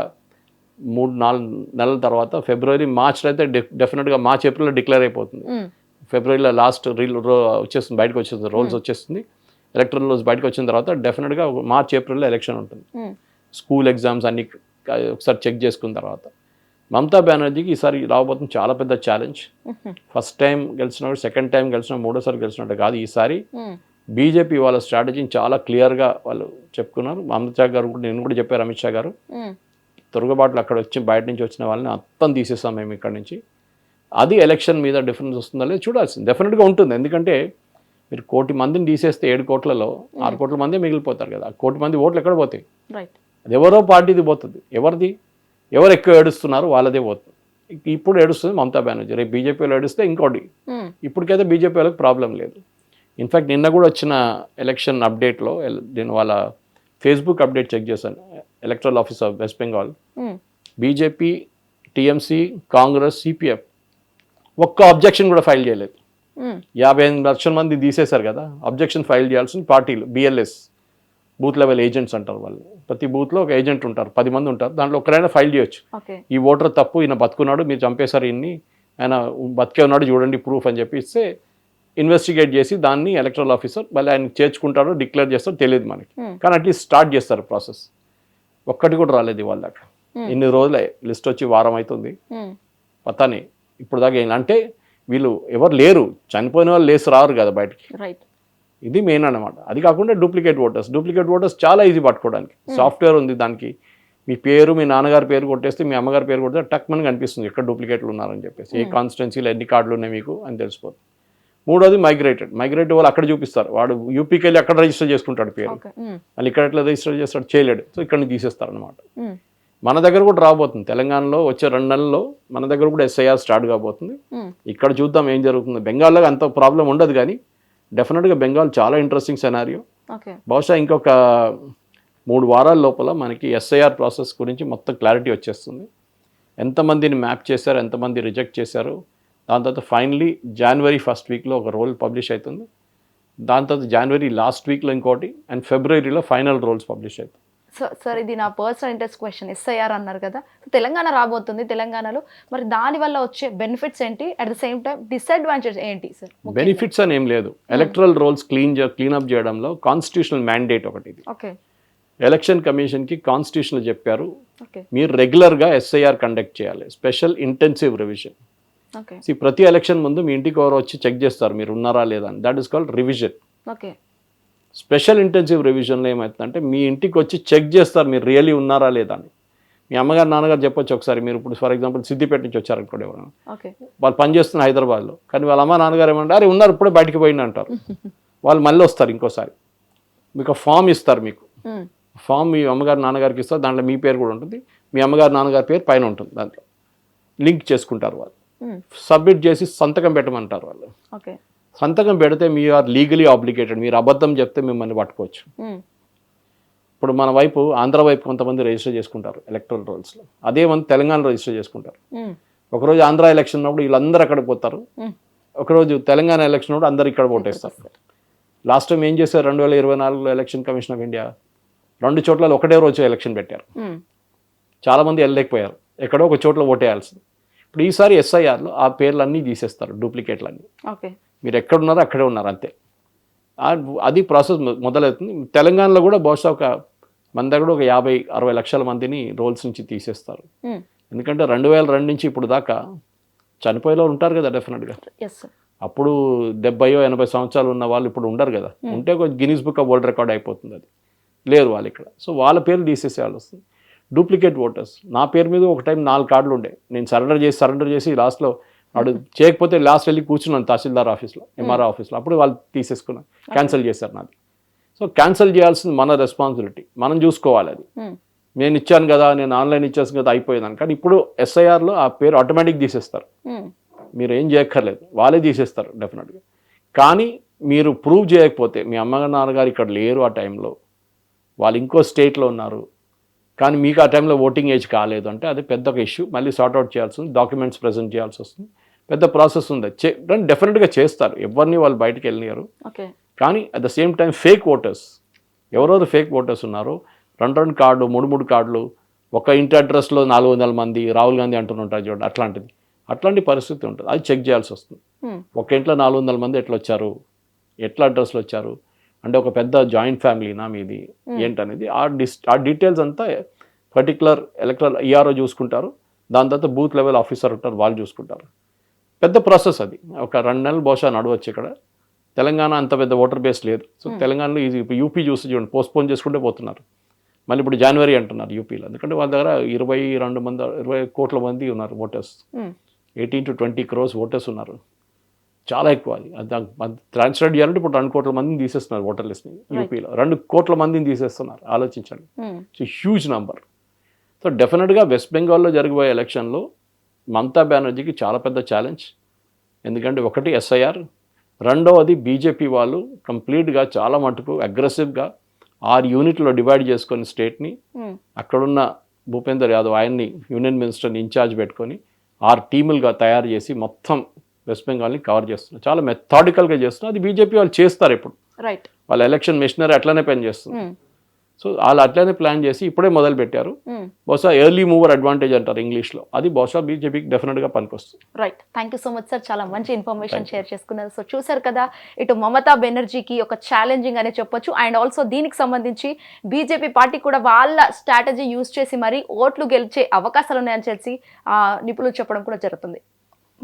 3-4 నెలల తర్వాత, ఫిబ్రవరి మార్చ్లో అయితే డెఫినెట్గా మార్చ్ ఏప్రిల్లో డిక్లేర్ అయిపోతుంది. ఫిబ్రవరిలో లాస్ట్ వచ్చేస్తుంది, బయటకు వచ్చేస్తుంది, రోల్స్ వచ్చేస్తుంది, ఎలక్ట్రల్ రోల్స్ బయటకు వచ్చిన తర్వాత డెఫినెట్గా మార్చ్ ఏప్రిల్లో ఎలక్షన్ ఉంటుంది. స్కూల్ ఎగ్జామ్స్ అన్ని ఒకసారి చెక్ చేసుకున్న తర్వాత మమతా బెనర్జీకి ఈసారి రాబోతుంది చాలా పెద్ద ఛాలెంజ్. ఫస్ట్ టైం గెలిచినప్పుడు, సెకండ్ టైం గెలిచిన, మూడోసారి గెలిచినట్టు కాదు, ఈసారి బీజేపీ వాళ్ళ స్ట్రాటజీని చాలా క్లియర్గా వాళ్ళు చెప్పుకున్నారు. అమిత్ షా గారు కూడా, నేను కూడా చెప్పారు, అమిత్ షా గారు తిరుగుబాట్లు అక్కడ వచ్చి బయట నుంచి వచ్చిన వాళ్ళని మొత్తం తీసేస్తాం మేము ఇక్కడ నుంచి. అది ఎలక్షన్ మీద డిఫరెన్స్ వస్తుందా లేదు చూడాల్సింది. డెఫినెట్గా ఉంటుంది. ఎందుకంటే మీరు 1 కోటి మందిని తీసేస్తే 7 కోట్లలో 6 కోట్ల మంది మిగిలిపోతారు కదా. 1 కోటి మంది ఓట్లు ఎక్కడ పోతాయి? అది ఎవరో పార్టీది పోతుంది. ఎవరిది? ఎవరు ఎక్కువ ఏడుస్తున్నారు వాళ్ళదే పోతుంది. ఇప్పుడు ఏడుస్తుంది మమతా బెనర్జీ, రేపు బీజేపీలో ఏడుస్తే ఇంకోటి. ఇప్పటికైతే బీజేపీ వాళ్ళకి ప్రాబ్లం లేదు. ఇన్ఫ్యాక్ట్ నిన్న కూడా వచ్చిన ఎలక్షన్ అప్డేట్లో నేను వాళ్ళ ఫేస్బుక్ అప్డేట్ చెక్ చేశాను. Electoral office of west Bengal, BJP, TMC, Congress, CPF ఒక్క అబ్జెక్షన్ కూడా ఫైల్ చేయలేదు. 58 లక్షల మంది తీసేశారు కదా. అబ్జెక్షన్ ఫైల్ చేయాల్సిన పార్టీలు బిఎల్ఎస్, బూత్ లెవెల్ ఏజెంట్స్ అంటారు వాళ్ళు. ప్రతి బూత్లో ఒక ఏజెంట్ ఉంటారు, 10 మంది ఉంటారు. దాంట్లో ఒకరైనా ఫైల్ చేయొచ్చు. ఈ ఓటర్ తప్పు, ఈయన బతుకున్నాడు, మీరు చంపేశారు ఇన్ని, ఆయన బతికే ఉన్నాడు చూడండి ప్రూఫ్ అని చెప్పి ఇస్తే ఇన్వెస్టిగేట్ చేసి దాన్ని ఎలక్టరల్ ఆఫీసర్ మళ్ళీ ఆయన చేర్చుకుంటారో డిక్లేర్ చేస్తారో తెలియదు మనకి. కానీ అట్లీస్ట్ స్టార్ట్ చేస్తారు ప్రాసెస్. ఒక్కటి కూడా రాలేదు వాళ్ళ దాకా. ఇన్ని రోజులే లిస్ట్ వచ్చి వారం అవుతుంది. పతానే ఇప్పుడు దాకా అంటే వీళ్ళు ఎవరు లేరు, చనిపోయిన వాళ్ళు లేసి రారు కదా బయటికి. ఇది మెయిన్ అన్నమాట. అది కాకుండా డూప్లికేట్ ఓటర్స్ చాలా ఈజీ పట్టుకోవడానికి. సాఫ్ట్వేర్ ఉంది దానికి. మీ పేరు, మీ నాన్నగారి పేరు కొట్టేస్తే, మీ అమ్మగారి పేరు కొట్టేస్తే టక్ మనకి కనిపిస్తుంది ఎక్కడ డూప్లికేట్లు ఉన్నారని చెప్పేసి. ఏ కాన్స్టిట్యున్సీలో ఎన్ని కార్డులు ఉన్నాయి మీకు అని తెలిసిపోతుంది. మూడోది మైగ్రేటెడ్ వాళ్ళు అక్కడ చూపిస్తారు. వాడు యూపీకి వెళ్ళి అక్కడ రిజిస్టర్ చేసుకుంటాడు పేరు, వాళ్ళు ఇక్కడ ఎట్లా రిజిస్టర్ చేస్తాడు చేయలేడు. సో ఇక్కడ నుంచి తీసేస్తారు అనమాట. మన దగ్గర కూడా రాబోతుంది తెలంగాణలో వచ్చే 2 నెలల్లో మన దగ్గర కూడా ఎస్ఐఆర్ స్టార్ట్ కాబోతుంది. ఇక్కడ చూద్దాం ఏం జరుగుతుంది. బెంగాల్లో అంత ప్రాబ్లం ఉండదు కానీ డెఫినెట్గా బెంగాల్ చాలా ఇంట్రెస్టింగ్ సెనారియో. బహుశా ఇంకొక 3 వారాల లోపల మనకి ఎస్ఐఆర్ ప్రాసెస్ గురించి మొత్తం క్లారిటీ వచ్చేస్తుంది. ఎంతమందిని మ్యాప్ చేశారు, ఎంతమంది రిజెక్ట్ చేశారు. దాని తర్వాత ఫైనలీ జనవరి 1st వీక్లో ఒక రోల్ పబ్లిష్ అవుతుంది. దాని తర్వాత జనవరి లాస్ట్ వీక్లో ఇంకోటి, అండ్ ఫిబ్రవరిలో ఫైనల్ రోల్స్ పబ్లిష్ అవుతుంది. సార్ ఇది నా పర్సనల్ ఇంట్రెస్ట్ క్వశ్చన్. ఎస్ఐఆర్ అన్నారు కదా, తెలంగాణ రాబోతుంది. తెలంగాణలో మరి దాని వల్ల వచ్చే బెనిఫిట్స్ ఏంటి, at the same time disadvantage ఏంటి సార్? బెనిఫిట్స్ అని ఏం లేదు. ఎలక్టరల్ రోల్స్ క్లీనప్ చేయడంలో కాన్స్టిట్యూషనల్ మ్యాండేట్ ఒకటి. ఎలక్షన్ కమిషన్కి కాన్స్టిట్యూషన్లో చెప్పారు మీరు రెగ్యులర్గా ఎస్ఐఆర్ కండక్ట్ చేయాలి, స్పెషల్ ఇంటెన్సివ్ రివిజన్. ప్రతి ఎలక్షన్ ముందు మీ ఇంటికి ఎవరో వచ్చి చెక్ చేస్తారు మీరు ఉన్నారా లేదా అని. That is called revision. Special intensive రివిజన్లో ఏమవుతుందంటే మీ ఇంటికి వచ్చి చెక్ చేస్తారు మీరు రియల్లీ ఉన్నారా లేదా అని. మీ అమ్మగారు నాన్నగారు చెప్పొచ్చు ఒకసారి. మీరు ఇప్పుడు ఫర్ ఎగ్జాంపుల్ సిద్దిపేట నుంచి వచ్చారు అనుకోండి ఎవరైనా, వాళ్ళు పనిచేస్తున్న హైదరాబాద్లో, కానీ వాళ్ళ అమ్మ నాన్నగారు ఏమంటారు, అరే ఉన్నారు ఇప్పుడే బయటికి పోయింది అంటారు. వాళ్ళు మళ్ళీ వస్తారు ఇంకోసారి, మీకు ఫామ్ ఇస్తారు. మీకు ఫామ్ మీ అమ్మగారు నాన్నగారికి ఇస్తారు. దాంట్లో మీ పేరు కూడా ఉంటుంది, మీ అమ్మగారు నాన్నగారి పేరు పైన ఉంటుంది. దాంట్లో లింక్ చేసుకుంటారు వాళ్ళు. సబ్మిట్ చేసి సంతకం పెట్టమంటారు వాళ్ళు. సంతకం పెడితే మీరు ఆర్ లీగలీ ఆబ్లిగేటెడ్. మీరు అబద్ధం చెప్తే మిమ్మల్ని పట్టుకోవచ్చు. ఇప్పుడు మన వైపు ఆంధ్ర వైపు కొంతమంది రిజిస్టర్ చేసుకుంటారు ఎలక్టరల్ రోల్స్లో, అదే మంది తెలంగాణలో రిజిస్టర్ చేసుకుంటారు. ఒకరోజు ఆంధ్ర ఎలక్షన్ ఉన్నప్పుడు వీళ్ళందరూ అక్కడికి పోతారు, ఒకరోజు తెలంగాణ ఎలక్షన్ ఉన్నప్పుడు అందరు ఇక్కడ ఓటేస్తారు. లాస్ట్ టైం ఏం చేశారు 2024లో ఎలక్షన్ కమిషన్ ఆఫ్ ఇండియా 2 చోట్ల ఒకటే రోజు ఎలక్షన్ పెట్టారు. చాలామంది వెళ్ళలేకపోయారు, ఎక్కడో ఒక చోట్ల ఓటేయాల్సింది. ఇప్పుడు ఈసారి ఎస్ఐఆర్లో ఆ పేర్లన్నీ తీసేస్తారు, డూప్లికేట్లన్నీ. మీరు ఎక్కడున్నారో అక్కడే ఉన్నారు అంతే. అది ప్రాసెస్ మొదలవుతుంది. తెలంగాణలో కూడా బహుశా మన దగ్గర ఒక 50-60 లక్షల మందిని రోల్స్ నుంచి తీసేస్తారు. ఎందుకంటే 2002 నుంచి ఇప్పుడు దాకా చనిపోయేలో ఉంటారు కదా డెఫినెట్గా. అప్పుడు 70-80 సంవత్సరాలు ఉన్న వాళ్ళు ఇప్పుడు ఉండరు కదా. ఉంటే ఒక Guinness book of world record అయిపోతుంది. అది లేరు వాళ్ళు ఇక్కడ. సో వాళ్ళ పేర్లు తీసేసే వాళ్ళు వస్తుంది. డూప్లికేట్ ఓటర్స్, నా పేరు మీద ఒక టైం 4 కార్డులు ఉండే, నేను సరెండర్ చేసి లాస్ట్లో వాడు చేయకపోతే లాస్ట్ వెళ్ళి కూర్చున్నాను తహసీల్దార్ ఆఫీస్లో, ఎంఆర్ఓ ఆఫీస్లో. అప్పుడు వాళ్ళు తీసేసుకున్నాను, క్యాన్సిల్ చేశారు నాది. సో క్యాన్సిల్ చేయాల్సింది మన రెస్పాన్సిబిలిటీ, మనం చూసుకోవాలి. అది నేను ఇచ్చాను కదా, నేను ఆన్లైన్ ఇచ్చేసాను కదా అయిపోయిందని. కానీ ఇప్పుడు ఎస్ఐఆర్లో ఆ పేరు ఆటోమేటిక్ తీసేస్తారు, మీరు ఏం చేయక్కర్లేదు, వాళ్ళే తీసేస్తారు డెఫినెట్గా. కానీ మీరు ప్రూవ్ చేయకపోతే మీ అమ్మ నాన్నగారు ఇక్కడ లేరు ఆ టైంలో, వాళ్ళు ఇంకో స్టేట్లో ఉన్నారు, కానీ మీకు ఆ టైంలో ఓటింగ్ ఏజ్ కాలేదు అంటే అది పెద్ద ఒక ఇష్యూ. మళ్ళీ సార్ట్అవుట్ చేయాల్సి ఉంది, డాక్యుమెంట్స్ ప్రజెంట్ చేయాల్సి వస్తుంది, పెద్ద ప్రాసెస్ ఉంది. డెఫినెట్గా చేస్తారు, ఎవరిని వాళ్ళు బయటకు వెళ్ళినారు. కానీ at the same time fake voters, ఎవరెవరు ఫేక్ ఓటర్స్ ఉన్నారో 2 కార్డు 3 కార్డులు, ఒక ఇంటి అడ్రస్లో 400 మంది రాహుల్ గాంధీ అంటుంటారు చూడండి, అట్లాంటి పరిస్థితి ఉంటుంది. అది చెక్ చేయాల్సి వస్తుంది. ఒక ఇంట్లో 400 మంది ఎట్లా వచ్చారు, ఎట్లా అడ్రస్లో వచ్చారు అంటే ఒక పెద్ద జాయింట్ ఫ్యామిలీనా మీది ఏంటనేది ఆ డీటెయిల్స్ అంతా పర్టికులర్ ఎలక్టరల్ ఈఆర్ఓ చూసుకుంటారు. దాని తర్వాత బూత్ లెవెల్ ఆఫీసర్ ఉంటారు, వాళ్ళు చూసుకుంటారు. పెద్ద ప్రాసెస్ అది. ఒక 2 నెలలు బహుశా నడవచ్చు. ఇక్కడ తెలంగాణ అంత పెద్ద ఓటర్ బేస్ లేదు. సో తెలంగాణలో ఈజీ. యూపీ చూసి చూడండి, పోస్ట్పోన్ చేసుకుంటే పోతున్నారు. మళ్ళీ ఇప్పుడు జనవరి అంటున్నారు యూపీలో, ఎందుకంటే వాళ్ళ దగ్గర 20 కోట్ల మంది ఉన్నారు ఓటర్స్, 18 to 20 crores ఓటర్స్ ఉన్నారు, చాలా ఎక్కువ. అది ట్రాన్స్లేట్ చేయాలంటే ఇప్పుడు 2 కోట్ల మందిని తీసేస్తున్నారు ఓటర్ లిస్ట్ని యూపీలో, 2 కోట్ల మందిని తీసేస్తున్నారు, ఆలోచించండి. So huge number. సో డెఫినెట్గా వెస్ట్ బెంగాల్లో జరగబోయే ఎలక్షన్లో మమతా బెనర్జీకి చాలా పెద్ద ఛాలెంజ్. ఎందుకంటే ఒకటి ఎస్ఐఆర్, రెండవది బీజేపీ వాళ్ళు కంప్లీట్గా చాలా మటుకు అగ్రెసివ్గా 6 యూనిట్లో డివైడ్ చేసుకొని స్టేట్ని, అక్కడున్న భూపేందర్ యాదవ్ ఆయన్ని యూనియన్ మినిస్టర్ని ఇన్ఛార్జ్ పెట్టుకొని 6 టీములుగా తయారు చేసి మొత్తం వెస్ట్ బెంగాల్ని కవర్ చేస్తున్నారు. చాలా మెథాడికల్గా చేస్తున్నారు. అది బీజేపీ వాళ్ళు చేస్తారు ఎప్పుడు, రైట్, వాళ్ళ ఎలక్షన్ మిషనరీ అట్లనే పనిచేస్తుంది. సో వాళ్ళు అట్లనే ప్లాన్ చేసి ఇప్పుడే మొదలు పెట్టారు. బహుశా ఎర్లీ మూవర్ అడ్వాంటేజ్ అంటారు ఇంగ్లీష్లో, అది బహుశా బీజేపీకి డెఫినెట్గా పనికొస్తుంది. Right, thank you so much sir, చాలా మంచి ఇన్ఫర్మేషన్ షేర్ చేసుకున్నారు. సో చూసారు కదా, ఇటు మమతా బెనర్జీకి ఒక ఛాలెంజింగ్ అనే చెప్పొచ్చు, అండ్ ఆల్సో దీనికి సంబంధించి బీజేపీ పార్టీ కూడా వాళ్ళ స్ట్రాటజీ యూజ్ చేసి మరి ఓట్లు గెలిచే అవకాశాలు ఉన్నాయని చెప్పి నిపుణులు చెప్పడం కూడా జరుగుతుంది.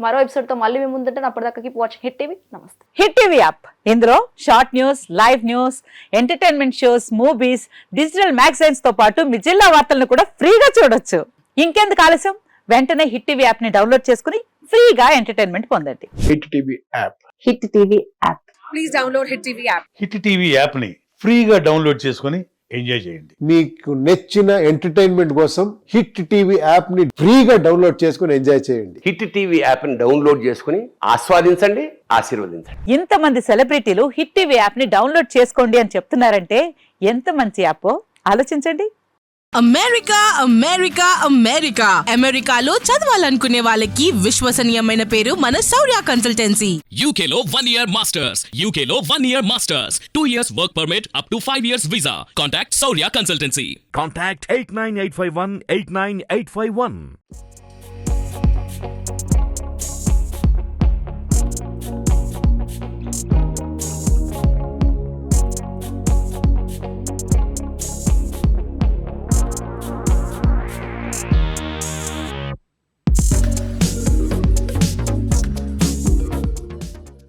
మరో ఎపిసోడ్తో మళ్ళీ మేము ముందుంటే అప్పటిదాకా కీప్ వాచింగ్ హిట్ టీవీ. నమస్తే. హిట్ టీవీ యాప్, ఇందులో short news, live news, entertainment shows, movies, digital magazines తో పాటు మీ జిల్లా వార్తలను కూడా ఫ్రీగా చూడొచ్చు. ఇంకెందుకు ఆలస్యం, వెంటనే హిట్ టీవీ యాప్ ని డౌన్లోడ్ చేసుకుని ఫ్రీగా ఎంటర్టైన్మెంట్ పొందండి. Hit TV app. Hit TV app. Please download hit TV app. Hit TV యాప్ని ఫ్రీగా డౌన్లోడ్ చేసుకొని ఎంజాయ్ చేయండి. మీకు నచ్చిన ఎంటర్టైన్మెంట్ కోసం హిట్ టీవీ యాప్ ని ఫ్రీగా డౌన్లోడ్ చేసుకుని ఎంజాయ్ చేయండి. హిట్ టీవీ యాప్ని డౌన్లోడ్ చేసుకుని ఆస్వాదించండి, ఆశీర్వదించండి. ఇంతమంది సెలబ్రిటీలు హిట్ టీవీ యాప్ ని డౌన్లోడ్ చేసుకోండి అని చెప్తున్నారంటే ఎంత మంచి యాప్ ఆలోచించండి. అమెరికా అమెరికా అమెరికా అమెరికాలో చదవాలనుకునే వాళ్ళకి విశ్వసనీయమైన పేరు మన శౌర్య కన్సల్టెన్సీ. UK లో 1 year masters, UK లో 1 year masters, 2 years work permit up to 5 years visa. Contact Saurya Consultancy. Contact 89851 89851.